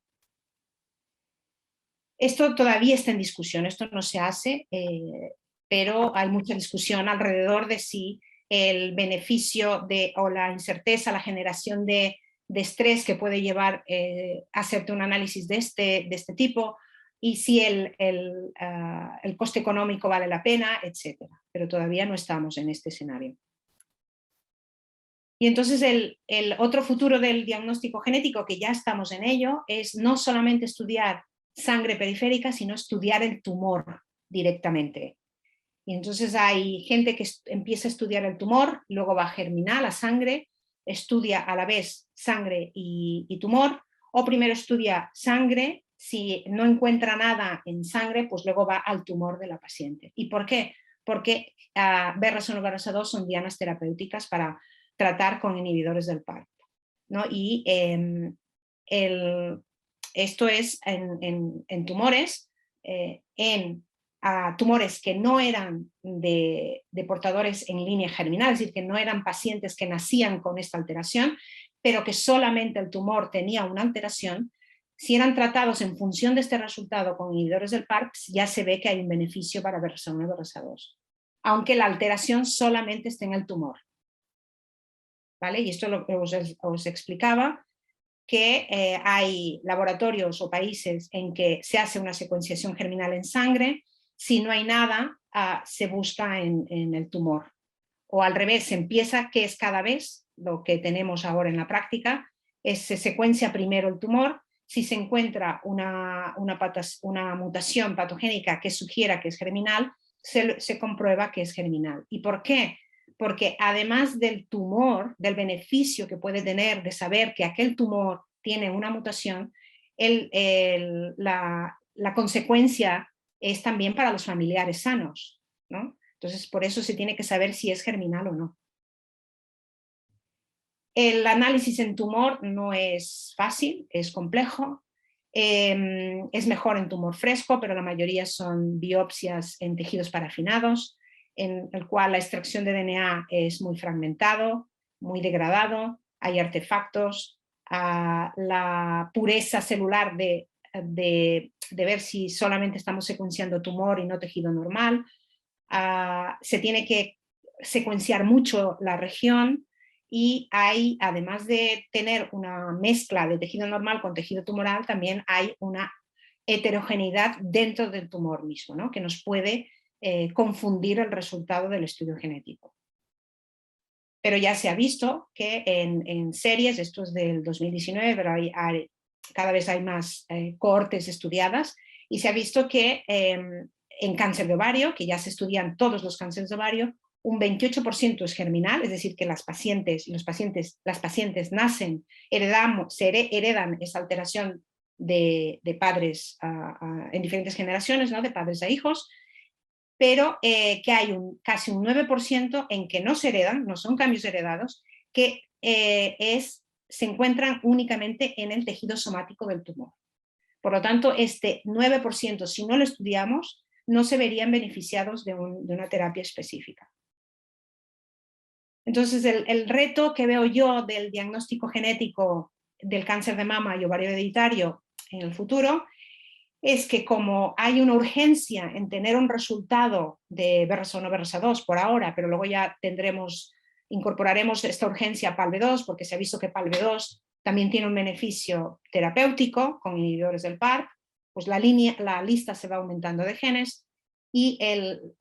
Esto todavía está en discusión, esto no se hace, pero hay mucha discusión alrededor de si el beneficio o la incerteza, la generación de estrés que puede llevar a hacerte un análisis de este tipo y si el coste económico vale la pena, etc. Pero todavía no estamos en este escenario. Y entonces el otro futuro del diagnóstico genético, que ya estamos en ello, es no solamente estudiar sangre periférica, sino estudiar el tumor directamente. Y entonces hay gente que empieza a estudiar el tumor, luego va a germinar la sangre, estudia a la vez sangre y tumor, o primero estudia sangre, si no encuentra nada en sangre, pues luego va al tumor de la paciente. ¿Y por qué? Porque BRCA1 y BRCA2 son dianas terapéuticas para tratar con inhibidores del PARP, ¿no? Y esto es en tumores, tumores que no eran de portadores en línea germinal, es decir, que no eran pacientes que nacían con esta alteración, pero que solamente el tumor tenía una alteración. Si eran tratados en función de este resultado con inhibidores del PARP, ya se ve que hay un beneficio para BRCA1 y BRCA2, aunque la alteración solamente esté en el tumor. ¿Vale? Y esto lo que os explicaba, que hay laboratorios o países en que se hace una secuenciación germinal en sangre, si no hay nada, se busca en el tumor. O al revés, se empieza, que es cada vez lo que tenemos ahora en la práctica, se secuencia primero el tumor, si se encuentra una mutación patogénica que sugiera que es germinal, se comprueba que es germinal. ¿Y por qué? Porque además del tumor, del beneficio que puede tener de saber que aquel tumor tiene una mutación, la consecuencia es también para los familiares sanos, ¿no? Entonces, por eso se tiene que saber si es germinal o no. El análisis en tumor no es fácil, es complejo. Es mejor en tumor fresco, pero la mayoría son biopsias en tejidos parafinados, en el cual la extracción de DNA es muy fragmentado, muy degradado, hay artefactos, la pureza celular de ver si solamente estamos secuenciando tumor y no tejido normal. Se tiene que secuenciar mucho la región y hay, además de tener una mezcla de tejido normal con tejido tumoral, también hay una heterogeneidad dentro del tumor mismo, ¿no? Que nos puede confundir el resultado del estudio genético. Pero ya se ha visto que en series, esto es del 2019, pero cada vez hay más cohortes estudiadas, y se ha visto que en cáncer de ovario, que ya se estudian todos los cánceres de ovario, un 28% es germinal, es decir, que las pacientes nacen, heredan esa alteración de padres en diferentes generaciones, ¿no? De padres a hijos, pero que hay casi un 9% en que no se heredan, no son cambios heredados, que se encuentran únicamente en el tejido somático del tumor. Por lo tanto, este 9%, si no lo estudiamos, no se verían beneficiados de una terapia específica. Entonces, el reto que veo yo del diagnóstico genético del cáncer de mama y ovario hereditario en el futuro es que, como hay una urgencia en tener un resultado de BRCA1 o BRCA2 por ahora, pero luego ya incorporaremos esta urgencia a PALB2, porque se ha visto que PALB2 también tiene un beneficio terapéutico con inhibidores del PARP, pues la lista se va aumentando de genes, y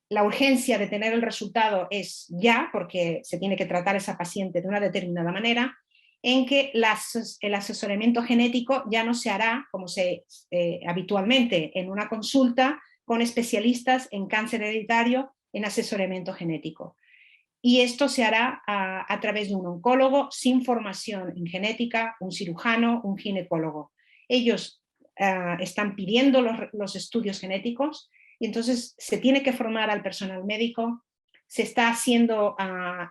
la urgencia de tener el resultado es ya, porque se tiene que tratar a esa paciente de una determinada manera, en que el asesoramiento genético ya no se hará como habitualmente en una consulta con especialistas en cáncer hereditario en asesoramiento genético. Y esto se hará a través de un oncólogo sin formación en genética, un cirujano, un ginecólogo. Ellos están pidiendo los estudios genéticos, y entonces se tiene que formar al personal médico, se está haciendo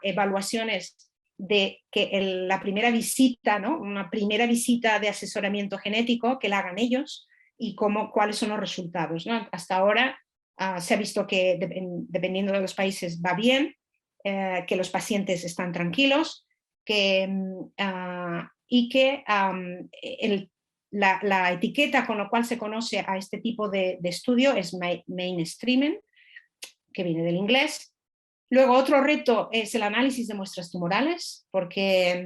evaluaciones de que la primera visita, ¿no? Una primera visita de asesoramiento genético, que la hagan ellos, y cuáles son los resultados, ¿no? Hasta ahora se ha visto que dependiendo de los países va bien, que los pacientes están tranquilos, y que la etiqueta con la cual se conoce a este tipo de estudio es mainstreaming, que viene del inglés. Luego, otro reto es el análisis de muestras tumorales, porque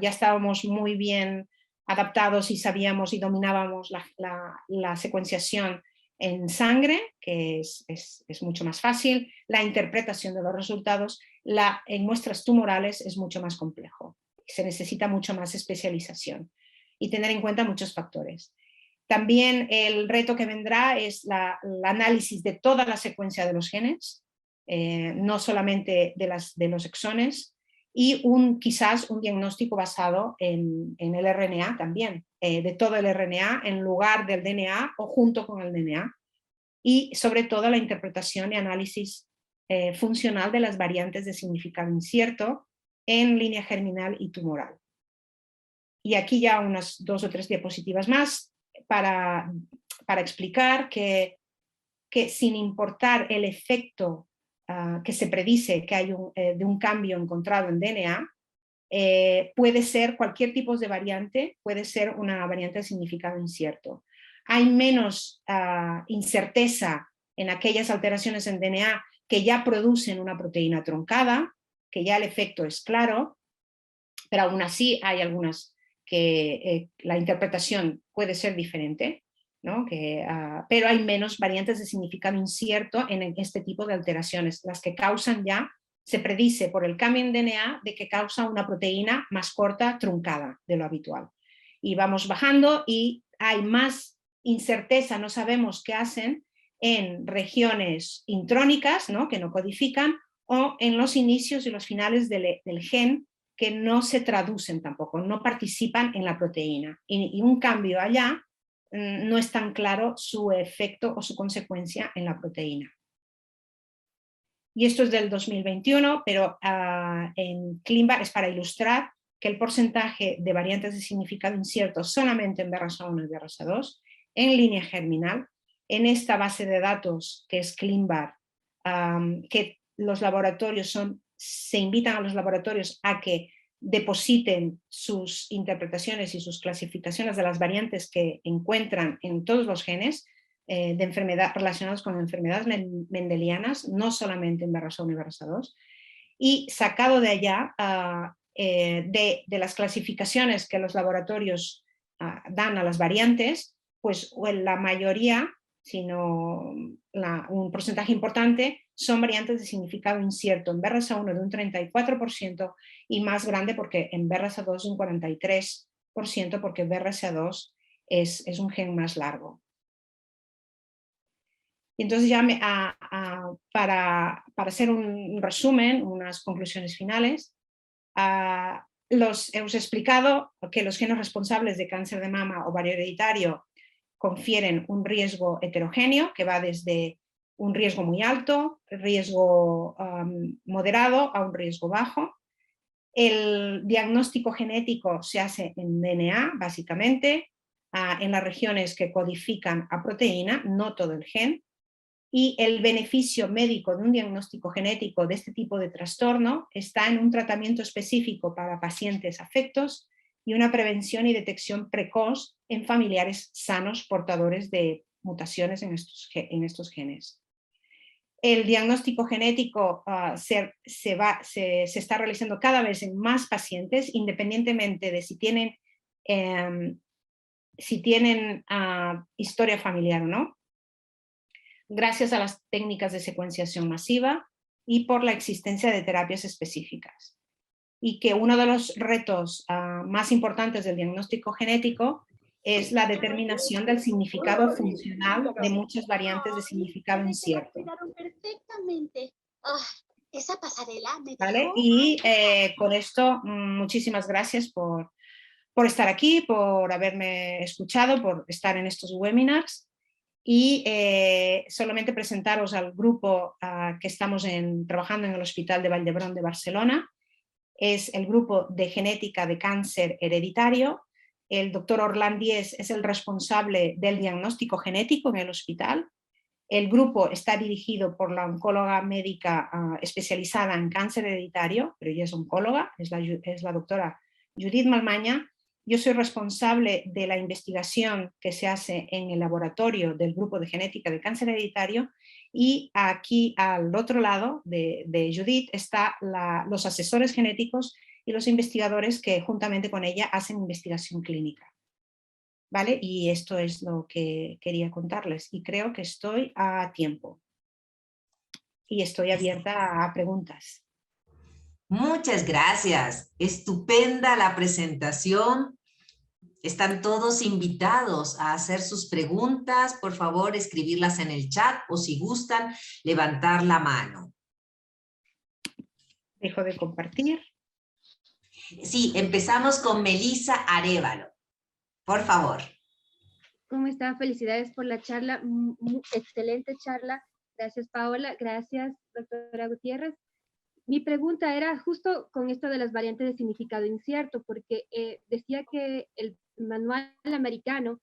ya estábamos muy bien adaptados y sabíamos y dominábamos la secuenciación en sangre, que es mucho más fácil, la interpretación de los resultados, En muestras tumorales es mucho más complejo. Se necesita mucho más especialización y tener en cuenta muchos factores. También el reto que vendrá es el análisis de toda la secuencia de los genes, no solamente de los exones, y quizás un diagnóstico basado en el RNA también, de todo el RNA en lugar del DNA o junto con el DNA, y sobre todo la interpretación y análisis funcional de las variantes de significado incierto en línea germinal y tumoral. Y aquí ya unas 2 o 3 diapositivas más para explicar que sin importar el efecto que se predice que hay de un cambio encontrado en DNA, puede ser cualquier tipo de variante, puede ser una variante de significado incierto. Hay menos incerteza en aquellas alteraciones en DNA que ya producen una proteína truncada, que ya el efecto es claro, pero aún así hay algunas que la interpretación puede ser diferente, ¿no? Pero hay menos variantes de significado incierto en este tipo de alteraciones, las que causan ya, se predice por el cambio en DNA de que causa una proteína más corta, truncada de lo habitual. Y vamos bajando y hay más incerteza, no sabemos qué hacen en regiones intrónicas, ¿no? Que no codifican, o en los inicios y los finales del gen, que no se traducen tampoco, no participan en la proteína. Y un cambio allá no es tan claro su efecto o su consecuencia en la proteína. Y esto es del 2021, pero en ClinVar es para ilustrar que el porcentaje de variantes de significado incierto solamente en BRCA1 y BRCA2 en línea germinal, en esta base de datos que es ClinVar, que los laboratorios se invitan a los laboratorios a que depositen sus interpretaciones y sus clasificaciones de las variantes que encuentran en todos los genes de enfermedad relacionados con enfermedades mendelianas, no solamente en BRCA1 y BRCA2, y sacado de allá de las clasificaciones que los laboratorios dan a las variantes, pues la mayoría, sino un porcentaje importante, son variantes de significado incierto. En BRCA1 de un 34% y más grande porque en BRCA2 de un 43%, porque BRCA2 es un gen más largo. Y entonces ya para hacer un resumen, unas conclusiones finales, hemos explicado que los genes responsables de cáncer de mama ovario hereditario confieren un riesgo heterogéneo que va desde un riesgo muy alto, riesgo moderado a un riesgo bajo. El diagnóstico genético se hace en DNA, básicamente, en las regiones que codifican a proteína, no todo el gen. Y el beneficio médico de un diagnóstico genético de este tipo de trastorno está en un tratamiento específico para pacientes afectos y una prevención y detección precoz en familiares sanos portadores de mutaciones en estos genes. El diagnóstico genético se está realizando cada vez en más pacientes, independientemente de si tienen historia familiar o no, gracias a las técnicas de secuenciación masiva y por la existencia de terapias específicas. Y que uno de los retos más importantes del diagnóstico genético es la determinación del significado funcional de muchas variantes de significado incierto. Esa pasarela me ¿Vale? dejó... Y con esto, muchísimas gracias por estar aquí, por haberme escuchado, por estar en estos webinars. Y solamente presentaros al grupo que estamos trabajando en el Hospital de Vall d'Hebron de Barcelona. Es el grupo de genética de cáncer hereditario. El doctor Orland Diez es el responsable del diagnóstico genético en el hospital. El grupo está dirigido por la oncóloga médica especializada en cáncer hereditario, pero ella es oncóloga, es la doctora Judith Malmaña. Yo soy responsable de la investigación que se hace en el laboratorio del grupo de genética de cáncer hereditario, y aquí al otro lado de Judith están los asesores genéticos y los investigadores que juntamente con ella hacen investigación clínica. ¿Vale? Y esto es lo que quería contarles y creo que estoy a tiempo y estoy abierta a preguntas. Muchas gracias. Estupenda la presentación. Están todos invitados a hacer sus preguntas. Por favor, escribirlas en el chat o si gustan, levantar la mano. Dejo de compartir. Sí, empezamos con Melissa Arévalo. Por favor. ¿Cómo está? Felicidades por la charla. Excelente charla. Gracias, Paola. Gracias, doctora Gutiérrez. Mi pregunta era justo con esto de las variantes de significado incierto, porque decía que el manual americano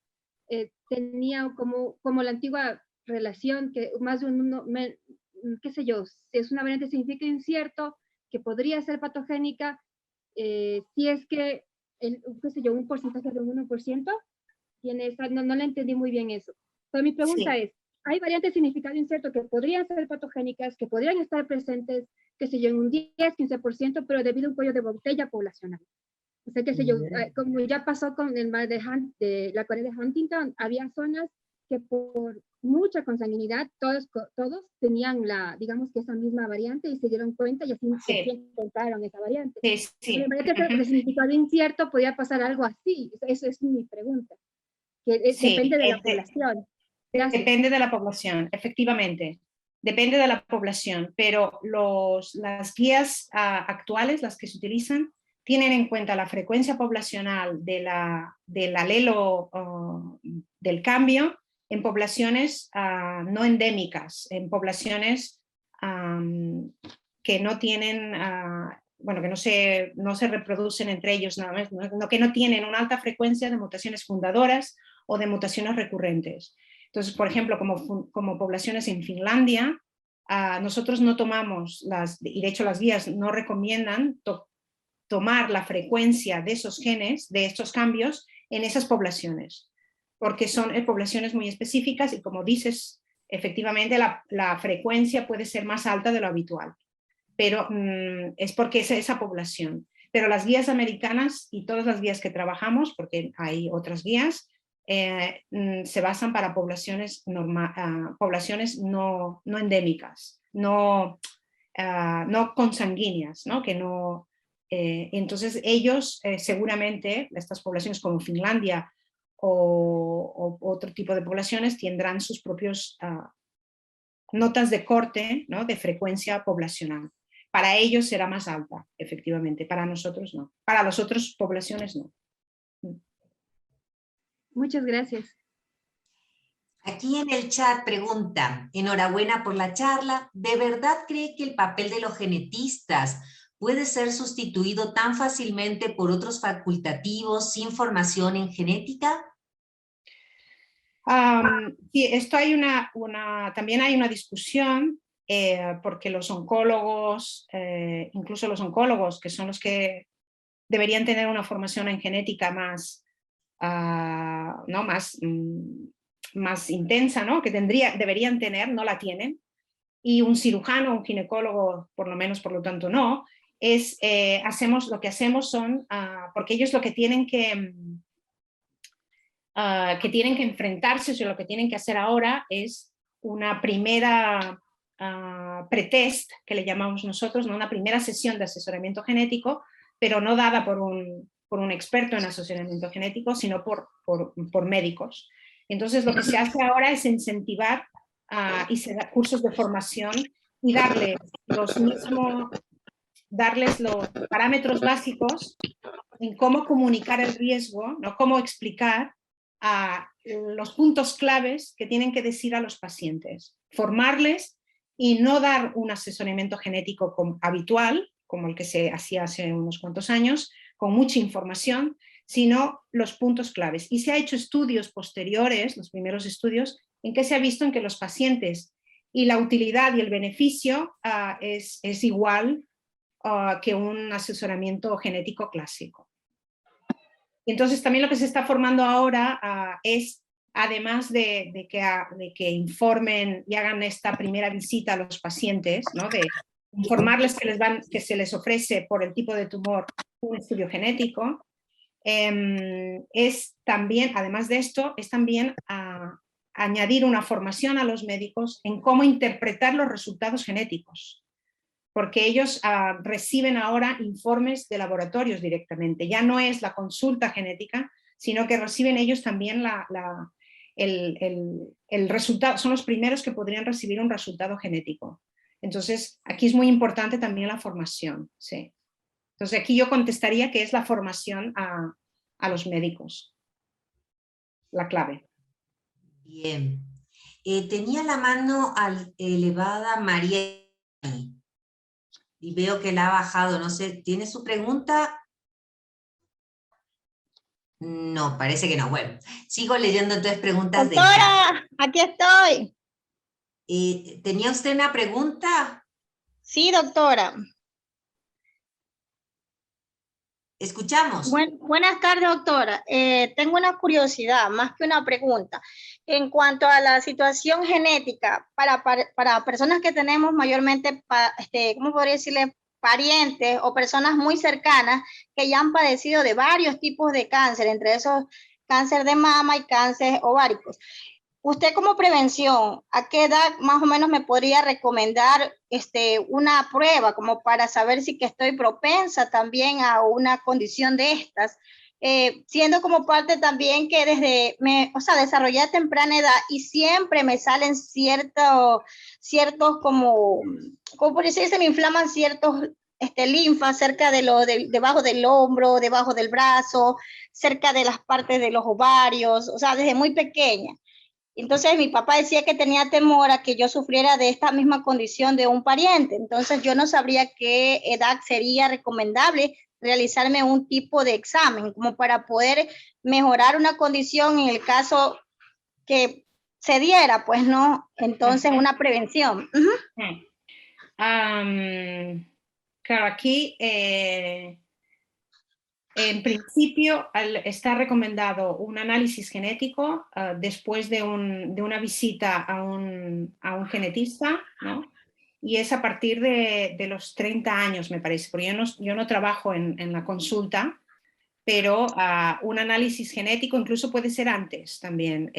tenía como la antigua relación, que más de uno, qué sé yo, si es una variante de significado incierto, que podría ser patogénica, si es que, qué sé yo, un porcentaje de un 1%, tiene esa, no le entendí muy bien eso. Pero mi pregunta es, hay variantes de significado incierto que podrían ser patogénicas, que podrían estar presentes, qué sé yo, en un 10, 15%, pero debido a un cuello de botella poblacional. O sea, qué sé yo, como ya pasó con el mal de la Corea de Huntington, había zonas que por mucha consanguinidad, todos tenían digamos que esa misma variante y se dieron cuenta y así encontraron esa variante. Sí. En variante de significado incierto podría pasar algo así. Eso es mi pregunta. Que depende de la población. Gracias. Depende de la población, efectivamente. Depende de la población, pero las guías actuales, las que se utilizan, tienen en cuenta la frecuencia poblacional del alelo del cambio en poblaciones no endémicas, en poblaciones que no tienen, bueno, que no se reproducen entre ellos nada más, que no tienen una alta frecuencia de mutaciones fundadoras o de mutaciones recurrentes. Entonces, por ejemplo, como poblaciones en Finlandia, nosotros no tomamos, y de hecho las guías no recomiendan tomar la frecuencia de esos genes, de estos cambios, en esas poblaciones, porque son poblaciones muy específicas y como dices, efectivamente la frecuencia puede ser más alta de lo habitual, pero es porque es esa población. Pero las guías americanas y todas las guías que trabajamos, porque hay otras guías, se basan para poblaciones no endémicas, no consanguíneas, ¿no? Que no, entonces ellos seguramente, estas poblaciones como Finlandia o otro tipo de poblaciones tendrán sus propios notas de corte, ¿no? De frecuencia poblacional. Para ellos será más alta, efectivamente, para nosotros no. Para las otras poblaciones no. Muchas gracias. Aquí en el chat pregunta, enhorabuena por la charla, ¿de verdad cree que el papel de los genetistas puede ser sustituido tan fácilmente por otros facultativos sin formación en genética? Sí, esto también hay una discusión porque los oncólogos, incluso los oncólogos, que son los que deberían tener una formación en genética más, ¿no? más intensa, ¿no? Que deberían tener, no la tienen, y un cirujano, un ginecólogo, por lo menos, por lo tanto, no, lo que hacemos son, porque ellos lo que tienen que enfrentarse, o lo que tienen que hacer ahora es una primera pretest, que le llamamos nosotros, ¿no? Una primera sesión de asesoramiento genético, pero no dada por un experto en asesoramiento genético, sino por médicos. Entonces lo que se hace ahora es incentivar y se da cursos de formación y darles los parámetros básicos en cómo comunicar el riesgo, ¿no? Cómo explicar los puntos claves que tienen que decir a los pacientes, formarles y no dar un asesoramiento genético habitual, como el que se hacía hace unos cuantos años, con mucha información, sino los puntos claves. Y se ha hecho estudios posteriores, los primeros estudios, en que se ha visto en que los pacientes y la utilidad y el beneficio es igual que un asesoramiento genético clásico. Entonces también lo que se está formando ahora es, además de que informen y hagan esta primera visita a los pacientes, ¿no? De informarles que se les ofrece por el tipo de tumor un estudio genético, es también, además de esto, es también añadir una formación a los médicos en cómo interpretar los resultados genéticos. porque ellos reciben ahora informes de laboratorios directamente. Ya no es la consulta genética, sino que reciben ellos también el resultado. Son los primeros que podrían recibir un resultado genético. Entonces, aquí es muy importante también la formación. Sí. Entonces, aquí yo contestaría que es la formación a los médicos, la clave. Bien. Tenía la mano elevada María y veo que la ha bajado. No sé, ¿tiene su pregunta? No, parece que no. Bueno, sigo leyendo entonces preguntas del chat. Doctora, aquí estoy. ¿Tenía usted una pregunta? Sí, doctora. Escuchamos. Buenas tardes, doctora. Tengo una curiosidad, más que una pregunta. En cuanto a la situación genética, para personas que tenemos mayormente, ¿cómo podría decirle? Parientes o personas muy cercanas que ya han padecido de varios tipos de cáncer, entre esos cáncer de mama y cáncer ováricos. Usted como prevención, ¿a qué edad más o menos me podría recomendar una prueba como para saber si que estoy propensa también a una condición de estas? Siendo como parte también que desarrollé a temprana edad y siempre me salen ciertos como por decir, se me inflaman ciertos linfas cerca debajo del hombro, debajo del brazo, cerca de las partes de los ovarios, o sea, desde muy pequeña. Entonces mi papá decía que tenía temor a que yo sufriera de esta misma condición de un pariente. Entonces yo no sabría qué edad sería recomendable realizarme un tipo de examen como para poder mejorar una condición en el caso que se diera, pues no, entonces una prevención. Claro, aquí en principio está recomendado un análisis genético después de una visita a un genetista, ¿no? Y es a partir de los 30 años, me parece, porque yo no trabajo en la consulta, pero un análisis genético incluso puede ser antes también,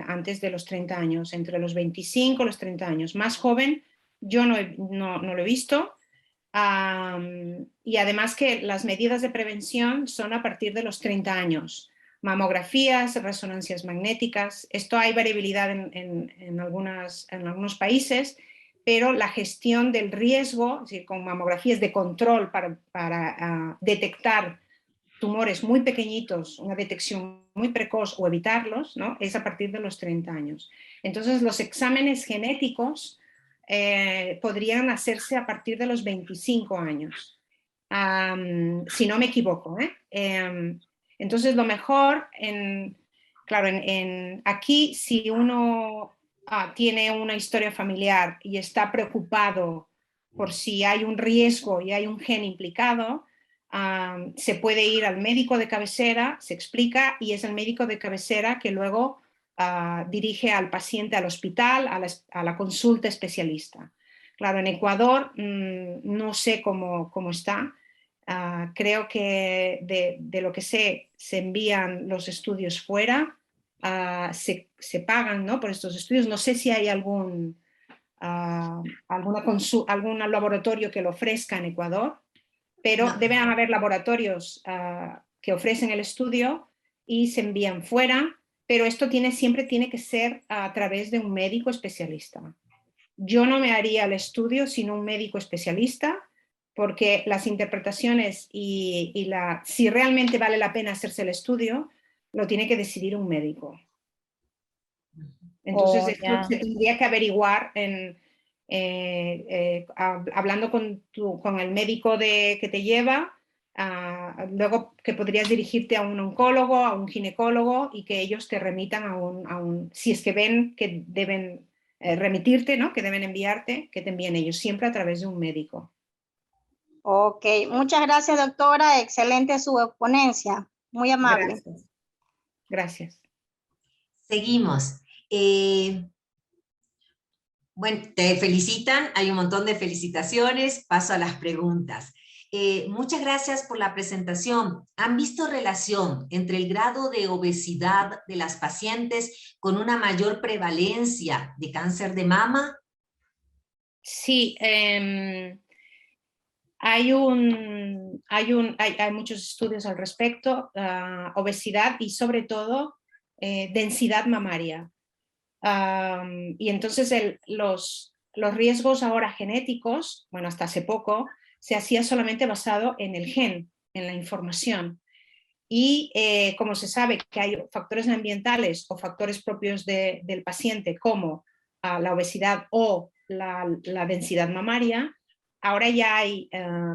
antes de los 30 años, entre los 25 y los 30 años. Más joven, yo no lo he visto. Y además que las medidas de prevención son a partir de los 30 años. Mamografías, resonancias magnéticas, esto hay variabilidad en algunos países, pero la gestión del riesgo, es decir, con mamografías de control para detectar tumores muy pequeñitos, una detección muy precoz o evitarlos, ¿no? Es a partir de los 30 años. Entonces los exámenes genéticos podrían hacerse a partir de los 25 años, si no me equivoco. Entonces lo mejor, claro, aquí si uno tiene una historia familiar y está preocupado por si hay un riesgo y hay un gen implicado, se puede ir al médico de cabecera, se explica y es el médico de cabecera que luego dirige al paciente al hospital, a la consulta especialista. Claro, en Ecuador no sé cómo está. Creo que de lo que sé se envían los estudios fuera, se pagan, ¿no? Por estos estudios. No sé si hay algún laboratorio que lo ofrezca en Ecuador, pero deben haber laboratorios que ofrecen el estudio y se envían fuera, pero esto siempre tiene que ser a través de un médico especialista. Yo no me haría el estudio sin un médico especialista, porque las interpretaciones si realmente vale la pena hacerse el estudio, lo tiene que decidir un médico. Entonces esto se tendría que averiguar hablando con el médico que te lleva, luego que podrías dirigirte a un oncólogo, a un ginecólogo y que ellos te remitan si es que ven que deben remitirte, ¿no? Que deben enviarte, que te envíen ellos, siempre a través de un médico. Ok, muchas gracias, doctora. Excelente su ponencia. Muy amable. Gracias. Seguimos. Bueno, te felicitan, hay un montón de felicitaciones, paso a las preguntas. Muchas gracias por la presentación. ¿Han visto relación entre el grado de obesidad de las pacientes con una mayor prevalencia de cáncer de mama? Sí, Hay muchos estudios al respecto, obesidad y sobre todo densidad mamaria. Y entonces los riesgos ahora genéticos, bueno, hasta hace poco, se hacía solamente basado en el gen, en la información. Y como se sabe que hay factores ambientales o factores propios del paciente como la obesidad o la densidad mamaria, ahora ya hay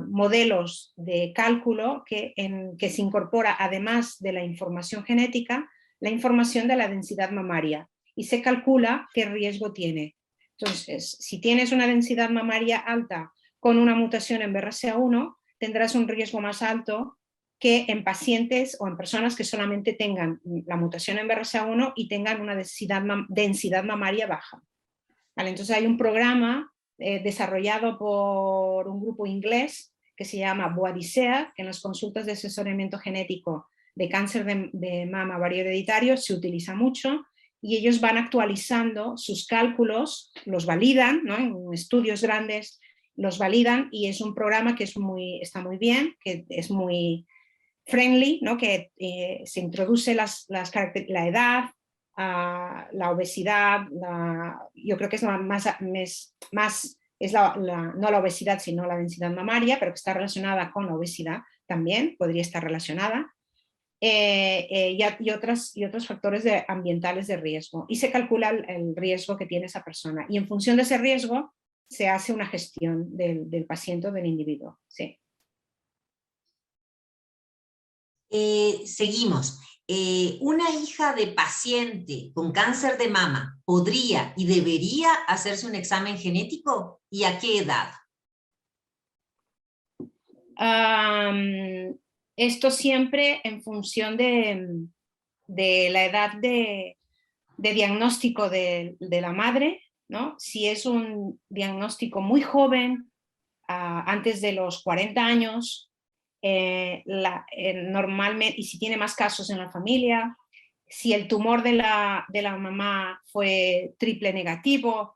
modelos de cálculo que se incorpora, además de la información genética, la información de la densidad mamaria y se calcula qué riesgo tiene. Entonces, si tienes una densidad mamaria alta con una mutación en BRCA1, tendrás un riesgo más alto que en pacientes o en personas que solamente tengan la mutación en BRCA1 y tengan una densidad mamaria baja. ¿Vale? Entonces hay un programa desarrollado por un grupo inglés que se llama Boadicea, que en las consultas de asesoramiento genético de cáncer de mama variohereditario se utiliza mucho, y ellos van actualizando sus cálculos, los validan, ¿no? En estudios grandes los validan, y es un programa que está muy bien, que es muy friendly, ¿no? Que se introduce la edad, la obesidad, yo creo que es no la obesidad, sino la densidad mamaria, pero que está relacionada con la obesidad también, podría estar relacionada, y otros factores ambientales de riesgo. Y se calcula el riesgo que tiene esa persona. Y en función de ese riesgo se hace una gestión del paciente o del individuo. Sí. Seguimos. ¿Una hija de paciente con cáncer de mama podría y debería hacerse un examen genético? ¿Y a qué edad? Esto siempre en función de la edad de diagnóstico de la madre, ¿no? Si es un diagnóstico muy joven, antes de los 40 años, normalmente, y si tiene más casos en la familia, si el tumor de la mamá fue triple negativo,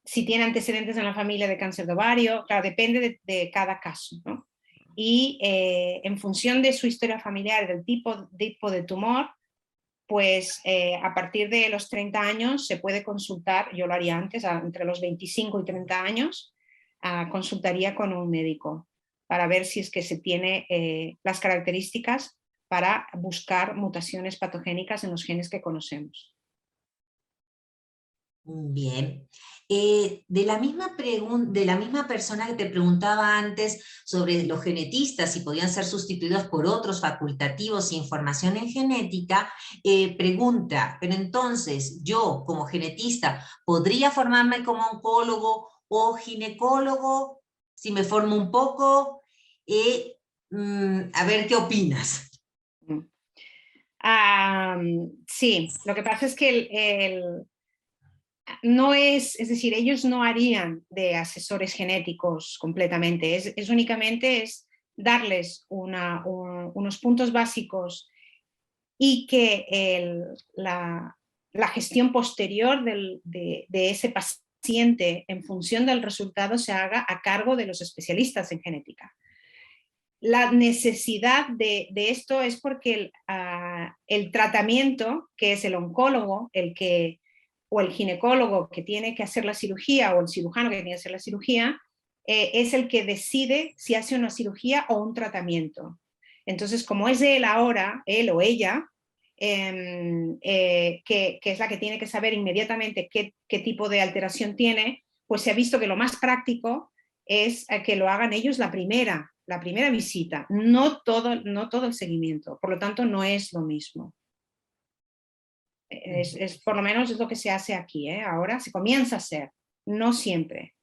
si tiene antecedentes en la familia de cáncer de ovario, claro, depende de cada caso, ¿no? Y en función de su historia familiar, del tipo de tumor, pues a partir de los 30 años se puede consultar, yo lo haría antes, entre los 25 y 30 años, consultaría con un médico para ver si es que se tiene las características para buscar mutaciones patogénicas en los genes que conocemos. Bien. De la misma persona que te preguntaba antes sobre los genetistas, si podían ser sustituidos por otros facultativos sin formación en genética, pregunta, pero entonces yo como genetista, ¿podría formarme como oncólogo o ginecólogo? Si me formo un poco, a ver qué opinas. Sí, lo que pasa es que no es decir, ellos no harían de asesores genéticos completamente, es únicamente darles unos puntos básicos y que la gestión posterior de ese paciente en función del resultado se haga a cargo de los especialistas en genética. La necesidad de esto es porque el tratamiento, que es el oncólogo, o el ginecólogo que tiene que hacer la cirugía, o el cirujano que tiene que hacer la cirugía, es el que decide si hace una cirugía o un tratamiento. Entonces, como es de él ahora, él o ella, que es la que tiene que saber inmediatamente qué tipo de alteración tiene, pues se ha visto que lo más práctico es que lo hagan ellos la primera visita, no todo el seguimiento. Por lo tanto, no es lo mismo. Por lo menos es lo que se hace aquí, ahora se comienza a hacer, no siempre.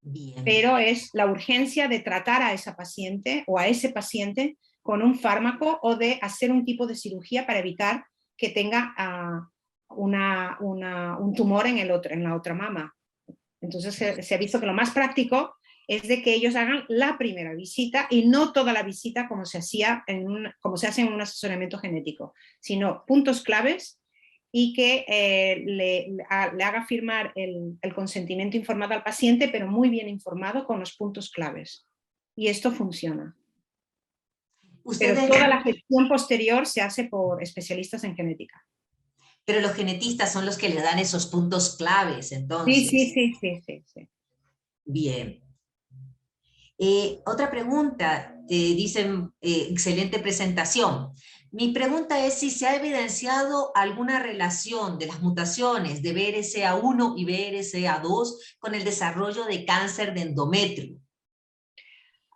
Bien. Pero es la urgencia de tratar a esa paciente o a ese paciente con un fármaco o de hacer un tipo de cirugía para evitar que tenga un tumor en la otra mama. Entonces se ha visto que lo más práctico es de que ellos hagan la primera visita y no toda la visita como se hace en un asesoramiento genético, sino puntos claves y que le haga firmar el consentimiento informado al paciente, pero muy bien informado con los puntos claves. Y esto funciona. Pero toda la gestión posterior se hace por especialistas en genética. Pero los genetistas son los que le dan esos puntos claves, entonces. Sí. Bien. Otra pregunta, dicen, excelente presentación. Mi pregunta es si se ha evidenciado alguna relación de las mutaciones de BRCA1 y BRCA2 con el desarrollo de cáncer de endometrio.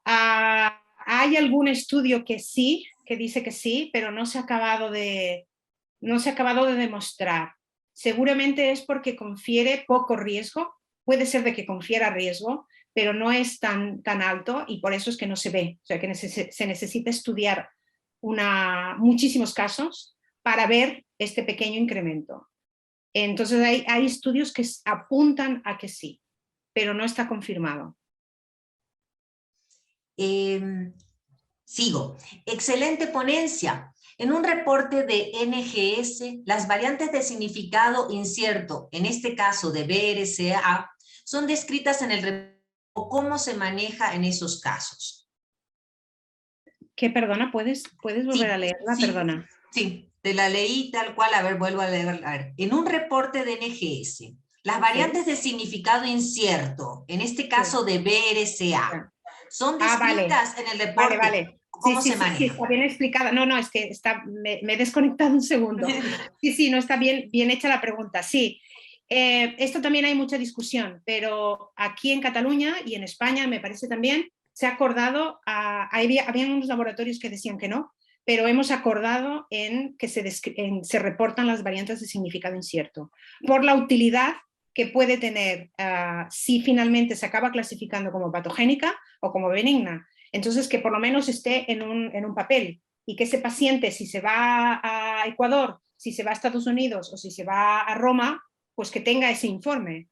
Hay algún estudio que sí, que dice que sí, pero no se ha acabado de demostrar. Seguramente es porque confiere poco riesgo, puede ser de que confiera riesgo, pero no es tan alto y por eso es que no se ve. O sea, que se necesita estudiar muchísimos casos para ver este pequeño incremento. Entonces hay estudios que apuntan a que sí, pero no está confirmado. Sigo. Excelente ponencia. En un reporte de NGS, las variantes de significado incierto, en este caso de BRCA, son descritas en el reporte. ¿Cómo se maneja en esos casos? ¿Qué, perdona? ¿Puedes volver a leerla? Sí, perdona. Sí, te la leí tal cual, a ver, vuelvo a leer. A ver. En un reporte de NGS, las variantes de significado incierto, en este caso de BRCA, son descritas en el reporte. Vale. ¿Cómo se maneja? Sí, está bien explicada. No, es que me he desconectado un segundo. Sí, no, está bien hecha la pregunta. Sí, esto también hay mucha discusión, pero aquí en Cataluña y en España, me parece también, se ha acordado, habían unos laboratorios que decían que no, pero hemos acordado en que se reportan las variantes de significado incierto, por la utilidad que puede tener si finalmente se acaba clasificando como patogénica o como benigna. Entonces, que por lo menos esté en un papel y que ese paciente, si se va a Ecuador, si se va a Estados Unidos o si se va a Roma, pues que tenga ese informe,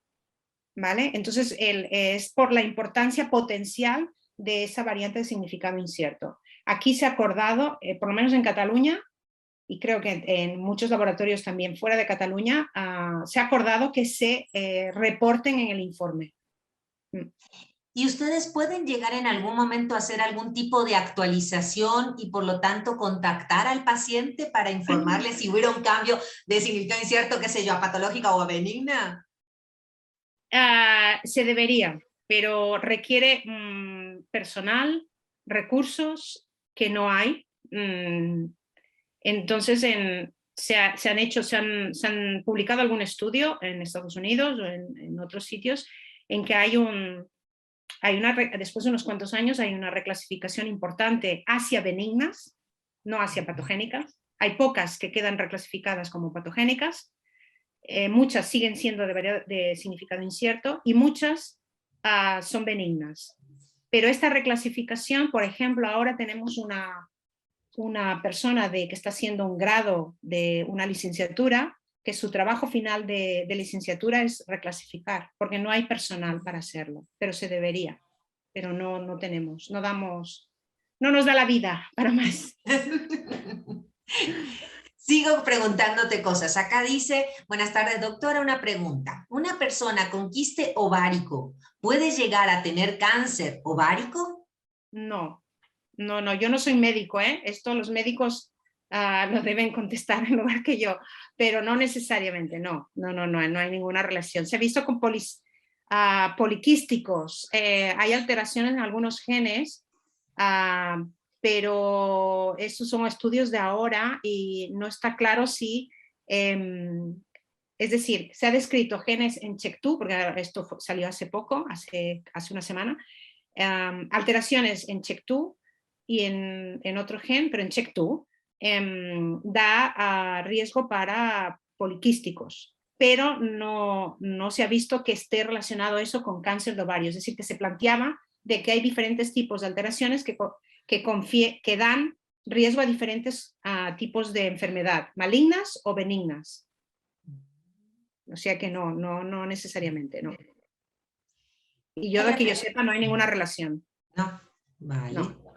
¿vale? Entonces, es por la importancia potencial de esa variante de significado incierto. Aquí se ha acordado, por lo menos en Cataluña, y creo que en muchos laboratorios también fuera de Cataluña, se ha acordado que se reporten en el informe. ¿Y ustedes pueden llegar en algún momento a hacer algún tipo de actualización y por lo tanto contactar al paciente para informarle si hubiera un cambio de significado incierto, qué sé yo, a patológica o a benigna? Se debería, pero requiere personal, recursos que no hay. Entonces, se han publicado algún estudio en Estados Unidos o en otros sitios en que después de unos cuantos años hay una reclasificación importante hacia benignas, no hacia patogénicas. Hay pocas que quedan reclasificadas como patogénicas, muchas siguen siendo de significado incierto y muchas son benignas. Pero esta reclasificación, por ejemplo, ahora tenemos una persona que está haciendo un grado de una licenciatura, que su trabajo final de licenciatura es reclasificar, porque no hay personal para hacerlo, pero se debería, pero no tenemos, no nos da la vida para más. Sigo preguntándote cosas. Acá dice, buenas tardes, doctora, una pregunta. ¿Una persona con quiste ovárico puede llegar a tener cáncer ovárico? No, yo no soy médico, ¿eh? Esto los médicos lo deben contestar en lugar que yo, pero no necesariamente, no hay ninguna relación. Se ha visto con poliquísticos, hay alteraciones en algunos genes, pero estos son estudios de ahora y no está claro si, es decir, se ha descrito genes en CHEK2, porque esto salió hace poco, hace una semana, alteraciones en CHEK2 y en otro gen, pero en CHEK2, da riesgo para poliquísticos, pero no se ha visto que esté relacionado eso con cáncer de ovario, es decir, que se planteaba de que hay diferentes tipos de alteraciones que dan riesgo a diferentes tipos de enfermedad, malignas o benignas. O sea que no necesariamente, no. Y yo, de que yo sepa, no hay ninguna relación. No, vale. No.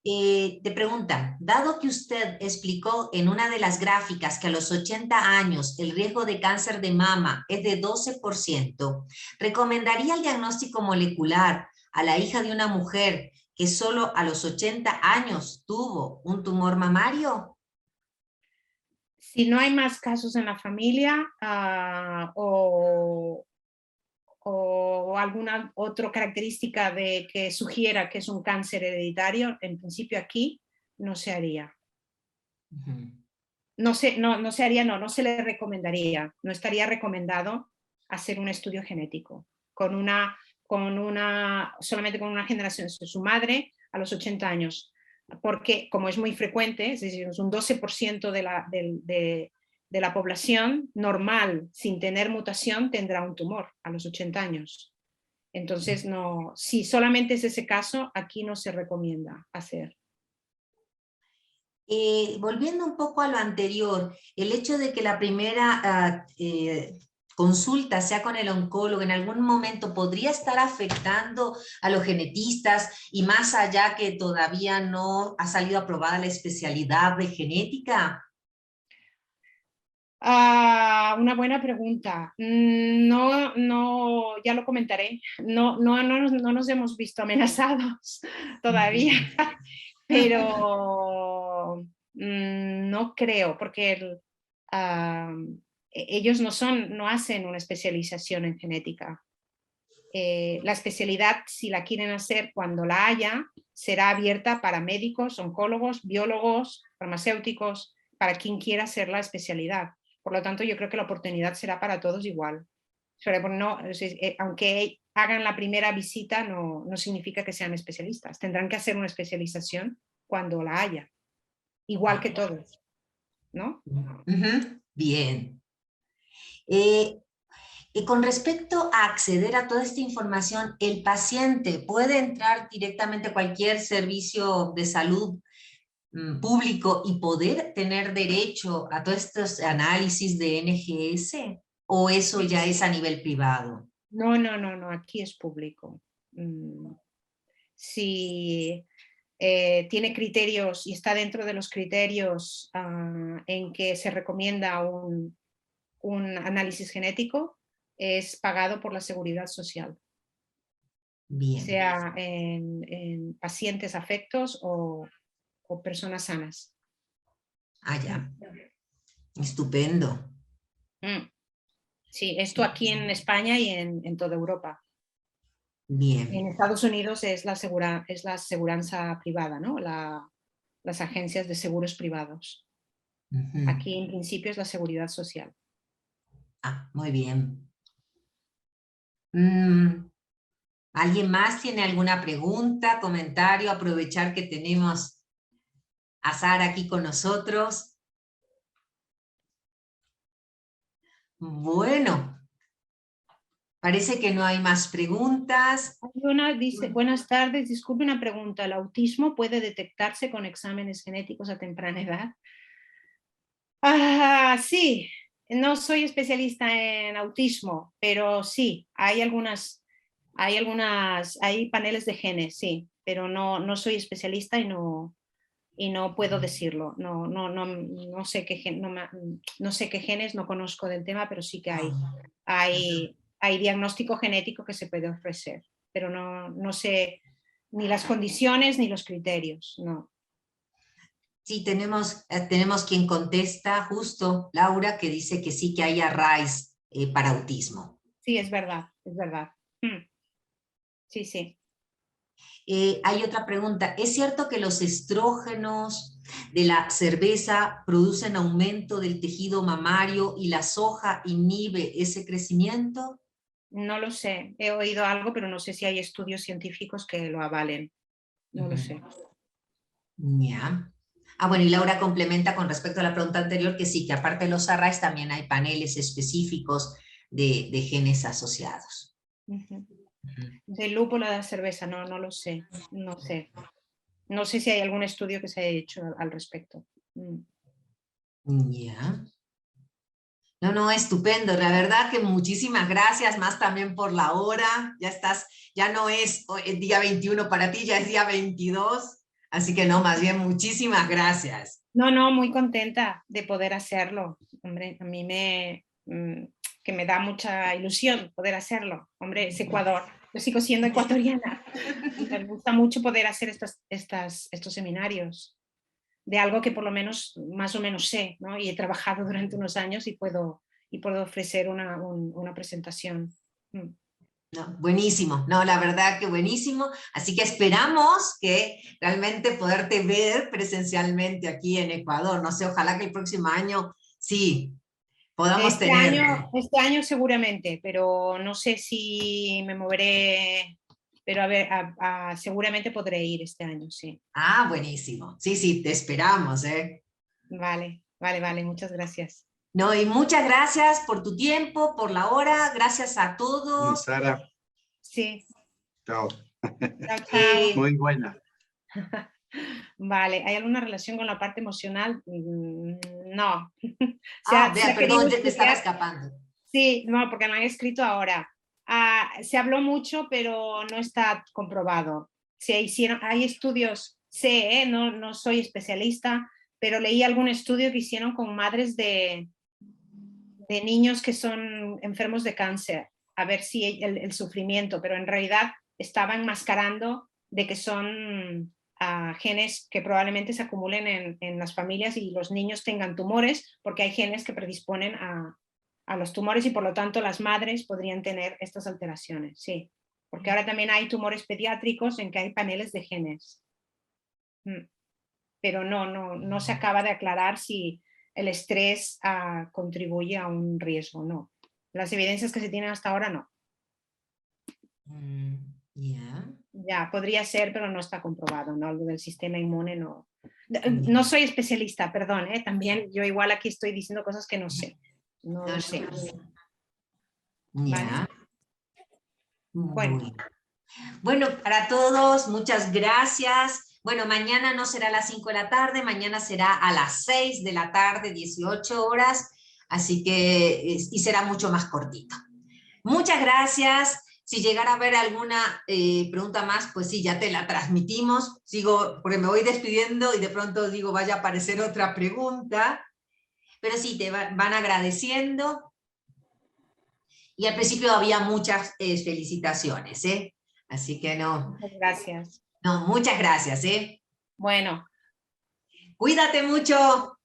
Te pregunta, dado que usted explicó en una de las gráficas que a los 80 años el riesgo de cáncer de mama es de 12%, ¿recomendaría el diagnóstico molecular a la hija de una mujer que solo a los 80 años tuvo un tumor mamario? Si no hay más casos en la familia o alguna otra característica de que sugiera que es un cáncer hereditario, en principio aquí no se haría. No se haría, no se le recomendaría. No estaría recomendado hacer un estudio genético solamente con una generación de su madre a los 80 años. Porque como es muy frecuente, es decir, es un 12% de la población normal sin tener mutación tendrá un tumor a los 80 años. Entonces, no, si solamente es ese caso, aquí no se recomienda hacer. Volviendo un poco a lo anterior, el hecho de que la primera consulta sea con el oncólogo en algún momento podría estar afectando a los genetistas y más allá que todavía no ha salido aprobada la especialidad de genética. Una buena pregunta. No, ya lo comentaré. No nos hemos visto amenazados todavía, pero no creo, porque ellos no hacen una especialización en genética. La especialidad, si la quieren hacer cuando la haya, será abierta para médicos, oncólogos, biólogos, farmacéuticos, para quien quiera hacer la especialidad. Por lo tanto, yo creo que la oportunidad será para todos igual. Aunque hagan la primera visita, no significa que sean especialistas. Tendrán que hacer una especialización cuando la haya. Igual que todos, ¿no? Bien. Con respecto a acceder a toda esta información, ¿el paciente puede entrar directamente a cualquier servicio de salud público y poder tener derecho a todos estos análisis de NGS? ¿O eso ya es a nivel privado? No, aquí es público. Si tiene criterios y está dentro de los criterios en que se recomienda un análisis genético, es pagado por la Seguridad Social. Bien. Sea en pacientes afectos o personas sanas. Ya. Estupendo. Sí, esto aquí en España y en toda Europa. Bien. En Estados Unidos es la aseguranza privada, ¿no? Las agencias de seguros privados. Aquí en principio es la Seguridad Social. Muy bien. ¿Alguien más tiene alguna pregunta, comentario? Aprovechar que tenemos a Sara aquí con nosotros. Bueno, parece que no hay más preguntas. Una dice, buenas tardes, disculpe una pregunta, ¿el autismo puede detectarse con exámenes genéticos a temprana edad? Sí, no soy especialista en autismo, pero sí, hay paneles de genes, sí, pero no soy especialista y no puedo decirlo. No sé qué genes, no conozco del tema, pero sí que hay diagnóstico genético que se puede ofrecer, pero no sé ni las condiciones ni los criterios, no. Sí, tenemos quien contesta, justo, Laura, que dice que sí que hay arrays para autismo. Sí, es verdad, es verdad. Sí. Hay otra pregunta, ¿es cierto que los estrógenos de la cerveza producen aumento del tejido mamario y la soja inhibe ese crecimiento? No lo sé, he oído algo, pero no sé si hay estudios científicos que lo avalen. No lo sé. Ya. Bueno, y Laura complementa con respecto a la pregunta anterior que sí, que aparte de los arrays también hay paneles específicos de genes asociados. Del lúpulo de la cerveza, no lo sé, no sé. No sé si hay algún estudio que se haya hecho al respecto. Ya. No, estupendo. La verdad que muchísimas gracias, más también por la hora. Ya no es el día 21 para ti, ya es día 22. Así que no, más bien muchísimas gracias. No, no, muy contenta de poder hacerlo. Hombre, a mí que me da mucha ilusión poder hacerlo. Hombre, es Ecuador. Yo sigo siendo ecuatoriana. Y me gusta mucho poder hacer estos seminarios de algo que por lo menos, más o menos sé, ¿no? Y he trabajado durante unos años y puedo ofrecer una presentación. No, buenísimo, no, la verdad que buenísimo. Así que esperamos que realmente poderte ver presencialmente aquí en Ecuador. No sé, ojalá que el próximo año sí podamos tener. Este año seguramente, pero no sé si me moveré, pero a ver, seguramente podré ir este año, sí. Ah, buenísimo. Sí, sí, te esperamos, ¿eh? Vale, vale, vale, muchas gracias. No, y muchas gracias por tu tiempo, por la hora, gracias a todos. Sara. Sí. Chao. Chao, chao. Muy buena. Vale, ¿hay alguna relación con la parte emocional? No. Perdón, ya te estaba escapando. Sí, no, porque me han escrito ahora. Se habló mucho, pero no está comprobado. Hay estudios, sé, no soy especialista, pero leí algún estudio que hicieron con madres de niños que son enfermos de cáncer, a ver si el sufrimiento, pero en realidad estaba enmascarando de que son genes que probablemente se acumulen en las familias y los niños tengan tumores, porque hay genes que predisponen a los tumores y por lo tanto las madres podrían tener estas alteraciones, sí. Porque ahora también hay tumores pediátricos en que hay paneles de genes. Pero no se acaba de aclarar si el estrés contribuye a un riesgo, no. Las evidencias que se tienen hasta ahora, no. Ya, podría ser, pero no está comprobado, ¿no? Algo del sistema inmune no. No soy especialista, perdón, también yo igual aquí estoy diciendo cosas que no sé. No lo sé. ¿Vale? Bueno. Bueno, para todos, muchas gracias. Bueno, mañana no será a las 5 de la tarde, mañana será a las 6 de la tarde, 18 horas, así que, y será mucho más cortito. Muchas gracias. Si llegara a haber alguna pregunta más, pues sí, ya te la transmitimos. Sigo, porque me voy despidiendo y de pronto digo, vaya a aparecer otra pregunta. Pero sí, te van agradeciendo. Y al principio había muchas felicitaciones, ¿eh? Así que no. Muchas gracias. No, muchas gracias, ¿eh? Bueno. Cuídate mucho.